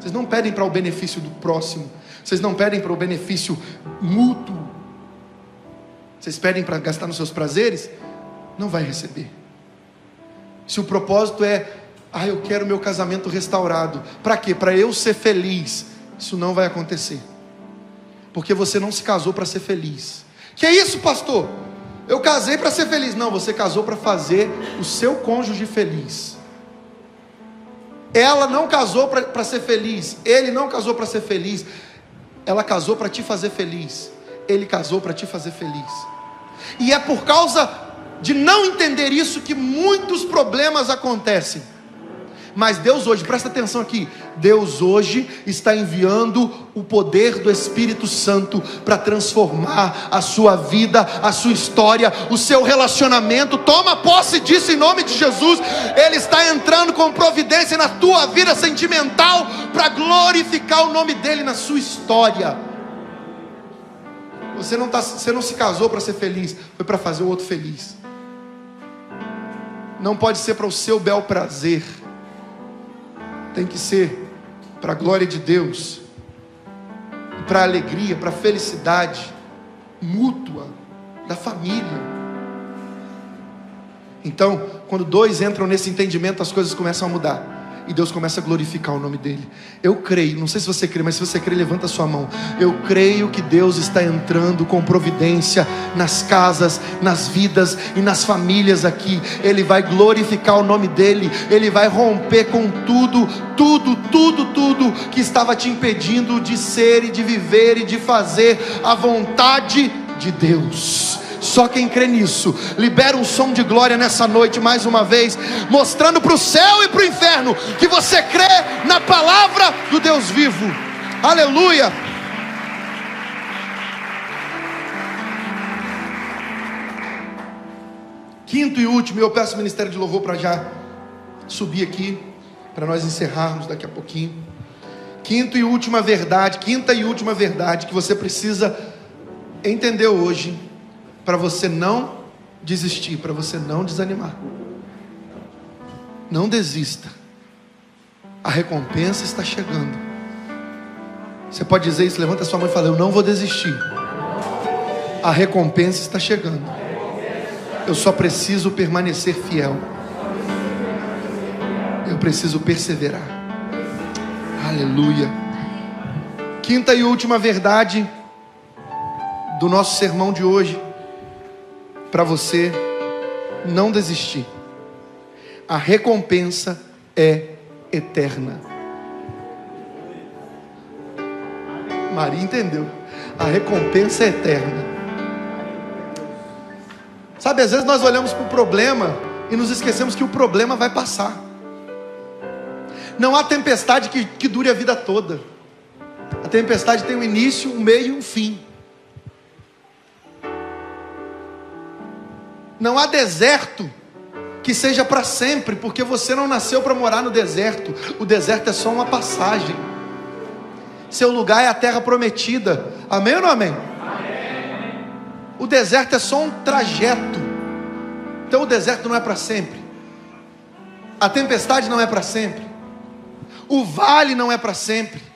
Vocês não pedem para o benefício do próximo. Vocês não pedem para o benefício mútuo. Vocês pedem para gastar nos seus prazeres? Não vai receber. Se o propósito é: eu quero meu casamento restaurado. Para quê? Para eu ser feliz. Isso não vai acontecer. Porque você não se casou para ser feliz. Que é isso, pastor? Eu casei para ser feliz. Não, você casou para fazer o seu cônjuge feliz. Ela não casou para ser feliz. Ele não casou para ser feliz. Ela casou para te fazer feliz. Ele casou para te fazer feliz. E é por causa de não entender isso que muitos problemas acontecem. Mas Deus hoje, presta atenção aqui, Deus hoje está enviando o poder do Espírito Santo para transformar a sua vida, a sua história, o seu relacionamento. Toma posse disso em nome de Jesus. Ele está entrando com providência na tua vida sentimental para glorificar o nome dEle na sua história. Você não se casou para ser feliz, foi para fazer o outro feliz. Não pode ser para o seu bel prazer. Tem que ser para a glória de Deus, para a alegria, para a felicidade mútua da família. Então, quando dois entram nesse entendimento, as coisas começam a mudar. E Deus começa a glorificar o nome dEle. Eu creio, não sei se você crê, mas se você crê, levanta a sua mão. Eu creio que Deus está entrando com providência nas casas, nas vidas e nas famílias aqui. Ele vai glorificar o nome dEle. Ele vai romper com tudo que estava te impedindo de ser e de viver e de fazer a vontade de Deus. Só quem crê nisso, libera um som de glória nessa noite mais uma vez, mostrando para o céu e para o inferno que você crê na palavra do Deus vivo. Aleluia. Quinto e último, eu peço o ministério de louvor para já subir aqui, para nós encerrarmos daqui a pouquinho. Quinta e última verdade que você precisa entender hoje, para você não desistir, para você não desanimar. Não desista. A recompensa está chegando. Você pode dizer isso, levanta a sua mão e fala: eu não vou desistir. A recompensa está chegando. Eu só preciso permanecer fiel. Eu preciso perseverar. Aleluia. Quinta e última verdade do nosso sermão de hoje, para você não desistir. A recompensa é eterna. Maria entendeu. A recompensa é eterna. Sabe, às vezes nós olhamos para o problema e nos esquecemos que o problema vai passar. Não há tempestade que dure a vida toda. A tempestade tem um início, um meio e um fim. Não há deserto que seja para sempre, porque você não nasceu para morar no deserto. O deserto é só uma passagem. Seu lugar é a terra prometida. Amém ou não amém? Amém. O deserto é só um trajeto. Então o deserto não é para sempre. A tempestade não é para sempre. O vale não é para sempre.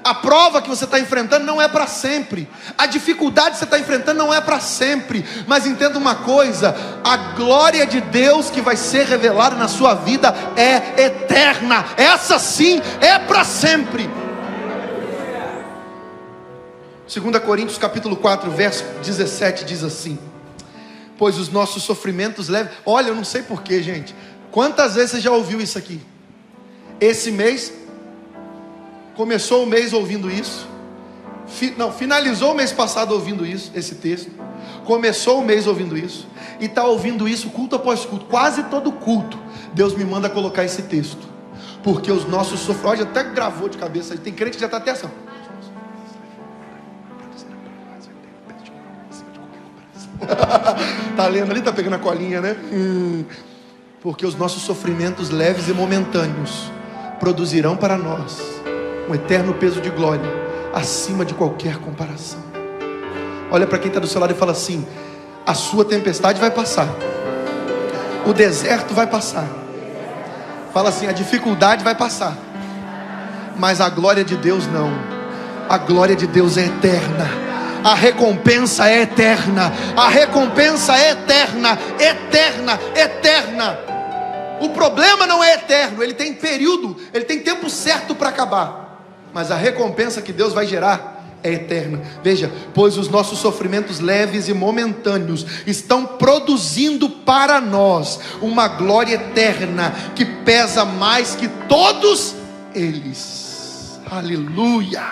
A prova que você está enfrentando não é para sempre. A dificuldade que você está enfrentando não é para sempre. Mas entenda uma coisa: a glória de Deus que vai ser revelada na sua vida é eterna. Essa sim é para sempre. 2 Coríntios capítulo 4, verso 17 diz assim: pois os nossos sofrimentos leves... Olha, eu não sei porquê, gente. Quantas vezes você já ouviu isso aqui? Esse mês... Começou o mês ouvindo isso. Finalizou o mês passado ouvindo isso, esse texto. Começou o mês ouvindo isso. E está ouvindo isso culto após culto. Quase todo culto Deus me manda colocar esse texto. Porque os nossos sofrimentos... Olha, até gravou de cabeça. Tem crente que já está até assim. Está lendo ali, está pegando a colinha, né? Porque os nossos sofrimentos leves e momentâneos produzirão para nós um eterno peso de glória, acima de qualquer comparação. Olha para quem está do seu lado e fala assim: a sua tempestade vai passar, o deserto vai passar. Fala assim: a dificuldade vai passar, mas a glória de Deus não. A glória de Deus é eterna. A recompensa é eterna. A recompensa é eterna, eterna, eterna. O problema não é eterno, ele tem período, ele tem tempo certo para acabar. Mas a recompensa que Deus vai gerar é eterna. Veja, pois os nossos sofrimentos leves e momentâneos estão produzindo para nós uma glória eterna que pesa mais que todos eles. Aleluia.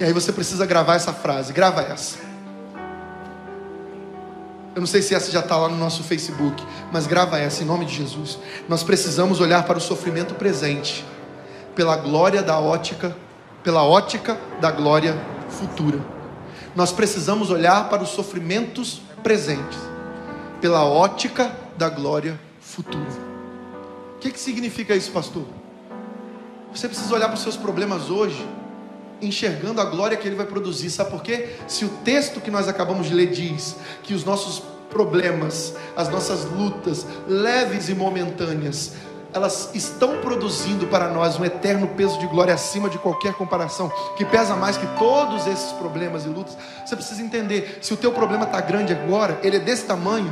E aí você precisa gravar essa frase. Grava essa. Eu não sei se essa já está lá no nosso Facebook, mas grava essa em nome de Jesus. Nós precisamos olhar para o sofrimento presente pela ótica da glória futura. Nós precisamos olhar para os sofrimentos presentes pela ótica da glória futura. O que significa isso, pastor? Você precisa olhar para os seus problemas hoje, enxergando a glória que ele vai produzir. Sabe por quê? Se o texto que nós acabamos de ler diz que os nossos problemas, as nossas lutas leves e momentâneas, elas estão produzindo para nós um eterno peso de glória acima de qualquer comparação, que pesa mais que todos esses problemas e lutas. Você precisa entender: se o teu problema está grande agora, ele é desse tamanho,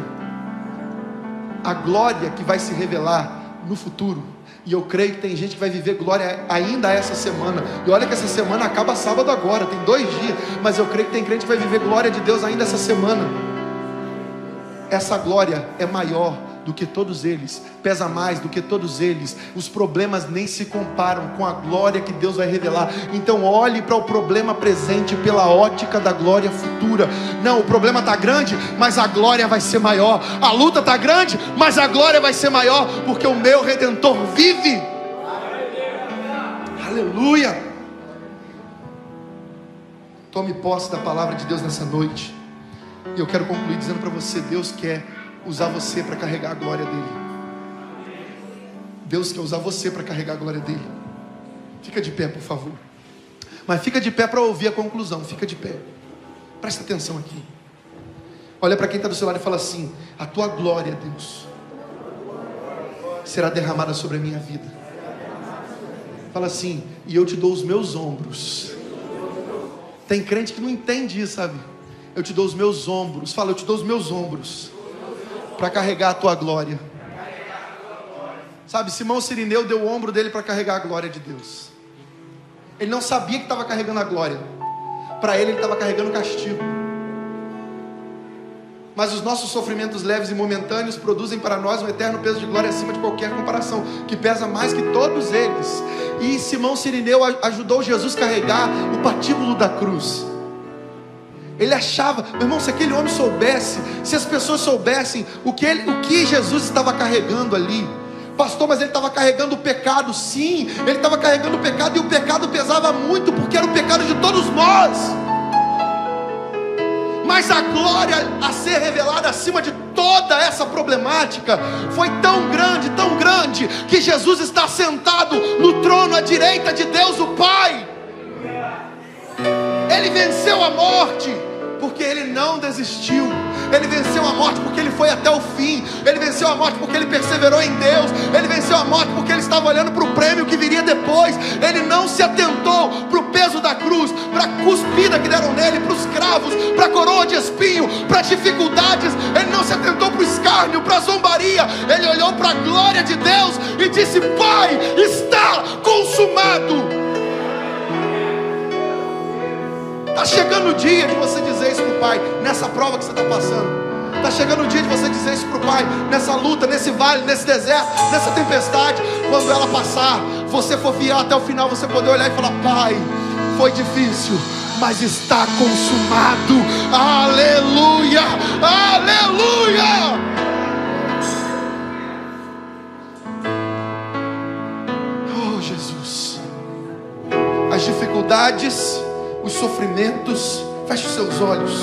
a glória que vai se revelar no futuro, e eu creio que tem gente que vai viver glória ainda essa semana, e olha que essa semana acaba sábado agora, tem 2 dias, mas eu creio que tem crente que vai viver glória de Deus ainda essa semana. Essa glória é maior do que todos eles, pesa mais do que todos eles. Os problemas nem se comparam com a glória que Deus vai revelar. Então olhe para o problema presente pela ótica da glória futura. Não, o problema está grande, mas a glória vai ser maior. A luta está grande, mas a glória vai ser maior, porque o meu Redentor vive. Aleluia. Tome posse da palavra de Deus nessa noite. E eu quero concluir dizendo para você: Deus quer usar você para carregar a glória dele. Deus quer usar você para carregar a glória dele. Fica de pé, por favor. Mas fica de pé para ouvir a conclusão. Fica de pé. Presta atenção aqui. Olha para quem está do seu lado e fala assim: a tua glória, Deus, será derramada sobre a minha vida. Fala assim: e eu te dou os meus ombros. Tem crente que não entende isso, sabe? Eu te dou os meus ombros. Fala: eu te dou os meus ombros para carregar a tua glória. Sabe, Simão Sirineu deu o ombro dele para carregar a glória de Deus. Ele não sabia que estava carregando a glória. Para ele estava carregando o castigo. Mas os nossos sofrimentos leves e momentâneos produzem para nós um eterno peso de glória acima de qualquer comparação, que pesa mais que todos eles. E Simão Sirineu ajudou Jesus a carregar o patíbulo da cruz. Ele achava, meu irmão, se aquele homem soubesse, se as pessoas soubessem o que Jesus estava carregando ali, Pastor, mas ele estava carregando o pecado. Sim, ele estava carregando o pecado, e o pecado pesava muito, porque era o pecado de todos nós. Mas a glória a ser revelada acima de toda essa problemática foi tão grande, que Jesus está sentado no trono à direita de Deus o Pai. Ele venceu a morte, porque ele não desistiu. Ele venceu a morte porque ele foi até o fim. Ele venceu a morte porque ele perseverou em Deus. Ele venceu a morte porque ele estava olhando para o prêmio que viria depois. Ele não se atentou para o peso da cruz, para a cuspida que deram nele, para os cravos, para a coroa de espinho, para as dificuldades. Ele não se atentou para o escárnio, para a zombaria. Ele olhou para a glória de Deus e disse: Pai, está consumado. Está chegando o dia de você dizer isso para o Pai, nessa prova que você está passando. Está chegando o dia de você dizer isso para o Pai, nessa luta, nesse vale, nesse deserto, nessa tempestade. Quando ela passar, você for fiel até o final, você poder olhar e falar: Pai, foi difícil, mas está consumado. Aleluia, aleluia. Oh Jesus, as dificuldades, os sofrimentos, feche os seus olhos.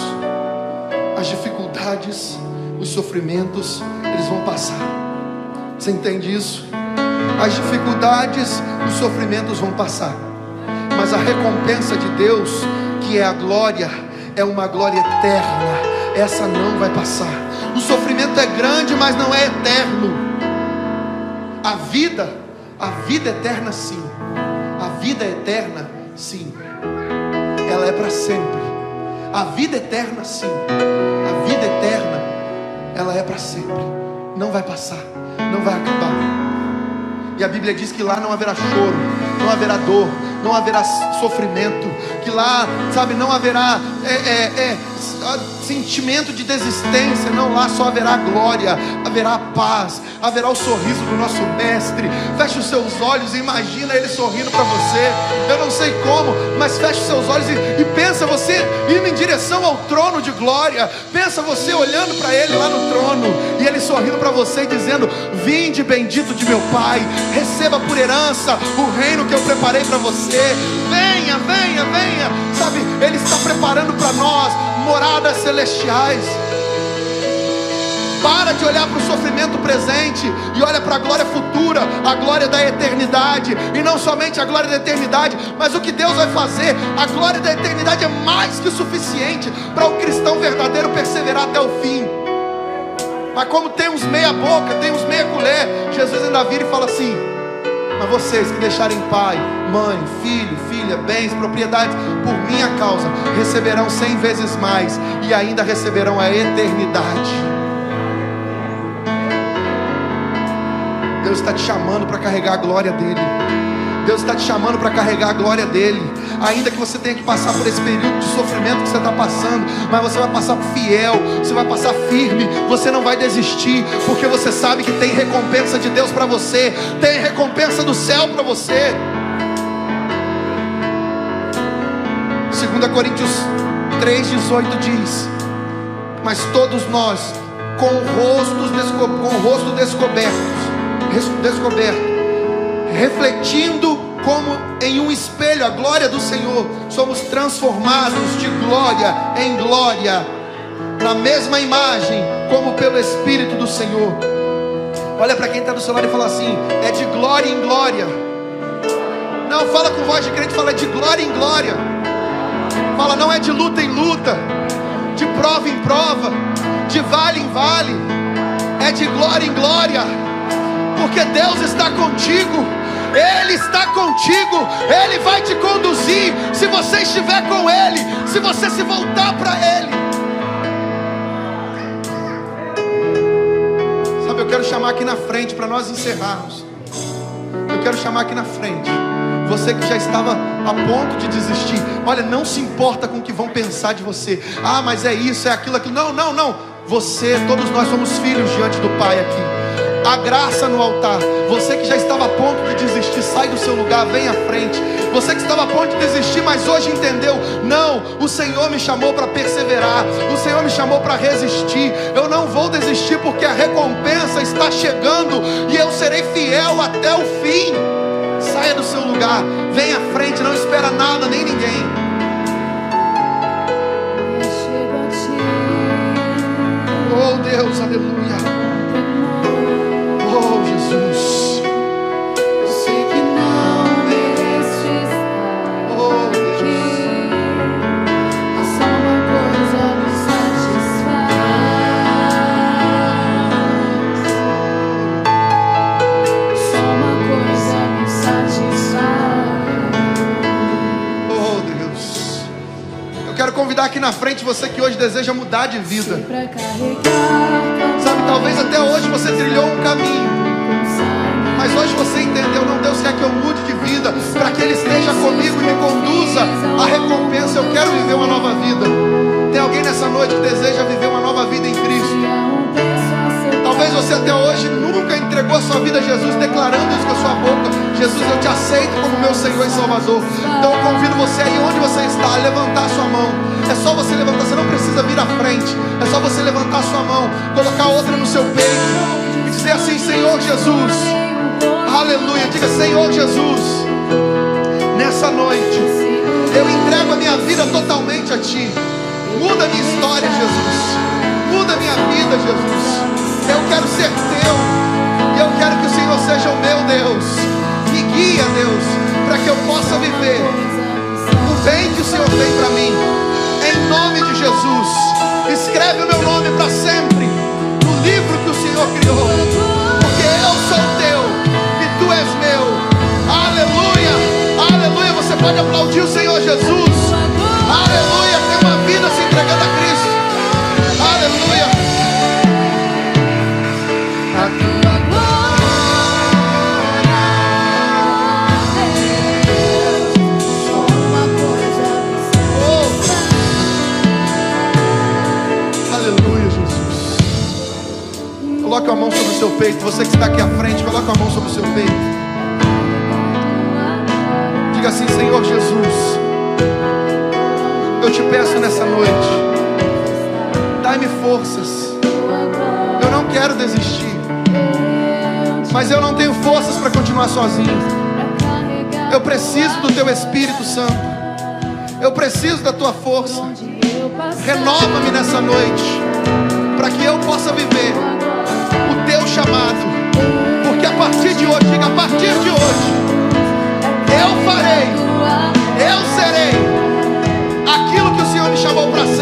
As dificuldades, os sofrimentos, eles vão passar. Você entende isso? As dificuldades, os sofrimentos vão passar, mas a recompensa de Deus, que é a glória, é uma glória eterna. Essa não vai passar. O sofrimento é grande, mas não é eterno. A vida eterna sim. A vida eterna sim. Ela é para sempre. A vida eterna sim. A vida eterna, ela é para sempre. Não vai passar, não vai acabar. E a Bíblia diz que lá não haverá choro, não haverá dor, não haverá sofrimento. Que lá, sabe, não haverá sentimento de desistência. Não, lá só haverá glória, haverá paz, haverá o sorriso do nosso Mestre. Feche os seus olhos e imagina Ele sorrindo para você. Eu não sei como, mas feche os seus olhos e pensa você indo em direção ao trono de glória. Pensa você olhando para Ele lá no trono, e Ele sorrindo para você e dizendo: Vinde bendito de meu Pai, receba por herança o reino que eu preparei para você. Venha, venha, venha. Sabe, Ele está preparando para nós moradas celestiais. Para de olhar para o sofrimento presente e olha para a glória futura, a glória da eternidade. E não somente a glória da eternidade, mas o que Deus vai fazer. A glória da eternidade é mais que suficiente para o cristão verdadeiro perseverar até o fim. Mas como tem uns meia boca, tem uns meia colher, Jesus ainda vira e fala assim: mas vocês que deixarem pai, mãe, filho, filha, bens, propriedades, por minha causa, receberão 100 vezes mais, e ainda receberão a eternidade. Deus está te chamando para carregar a glória dEle. Deus está te chamando para carregar a glória dEle. Ainda que você tenha que passar por esse período de sofrimento que você está passando, mas você vai passar fiel, você vai passar firme, você não vai desistir, porque você sabe que tem recompensa de Deus para você, tem recompensa do céu para você. 2 Coríntios 3,18 diz: mas todos nós, com o rosto descoberto, refletindo como em um espelho a glória do Senhor, somos transformados de glória em glória, na mesma imagem, como pelo Espírito do Senhor. Olha para quem está do seu lado e fala assim: é de glória em glória. Não, fala com voz de crente, fala de glória em glória. Fala, não é de luta em luta, de prova em prova, de vale em vale. É de glória em glória, porque Deus está contigo. Ele está contigo, Ele vai te conduzir, se você estiver com Ele, se você se voltar para Ele. Sabe, eu quero chamar aqui na frente, para nós encerrarmos. Eu quero chamar aqui na frente você que já estava a ponto de desistir. Olha, não se importa com o que vão pensar de você. Ah, mas é isso, é aquilo, aquilo. Não, não, não. Você, todos nós somos filhos diante do Pai aqui. A graça no altar. Você que já estava a ponto de desistir, sai do seu lugar, vem à frente. Você que estava a ponto de desistir, mas hoje entendeu: não, o Senhor me chamou para perseverar, o Senhor me chamou para resistir. Eu não vou desistir, porque a recompensa está chegando e eu serei fiel até o fim. Saia do seu lugar, venha à frente, não espera nada nem ninguém. Oh Deus, aleluia. Oh Jesus. Eu sei que não mereço estar aqui, mas só uma coisa me satisfaz. Só uma coisa me satisfaz. Oh Deus. Eu quero convidar aqui na frente você que hoje deseja mudar de vida. Sabe, talvez até hoje você trilhou um caminho, mas hoje você entendeu: não, Deus quer que eu mude de vida, para que Ele esteja comigo e me conduza à recompensa. Eu quero viver uma nova vida. Tem alguém nessa noite que deseja viver uma nova vida em Cristo? Talvez você até hoje nunca entregou a sua vida a Jesus, declarando isso com a sua boca: Jesus, eu te aceito como meu Senhor e Salvador. Então eu convido você aí onde você está a levantar a sua mão. É só você levantar, você não precisa vir à frente. É só você levantar a sua mão, colocar outra no seu peito e dizer assim: Senhor Jesus, aleluia. Diga: Senhor Jesus, nessa noite eu entrego a minha vida totalmente a Ti. Muda a minha história, Jesus. Muda a minha vida, Jesus. Eu quero ser Teu, e eu quero que o Senhor seja o meu Deus. Me guia, Deus, para que eu possa viver o bem que o Senhor tem para mim. Em nome de Jesus, escreve o meu nome para sempre no livro que o Senhor criou, porque eu sou Teu e Tu és meu. Aleluia, aleluia. Você pode aplaudir o Senhor Jesus. Aleluia, tem uma vida se entregando a Cristo. Aleluia. A Tua coloque a mão sobre o seu peito. Você que está aqui à frente, coloque a mão sobre o seu peito. Diga assim: Senhor Jesus, eu te peço nessa noite, dai-me forças. Eu não quero desistir, mas eu não tenho forças para continuar sozinho. Eu preciso do Teu Espírito Santo. Eu preciso da Tua força. Renova-me nessa noite, para que eu possa viver o Teu chamado. Porque a partir de hoje, diga: a partir de hoje, eu farei, eu serei aquilo que o Senhor me chamou para ser.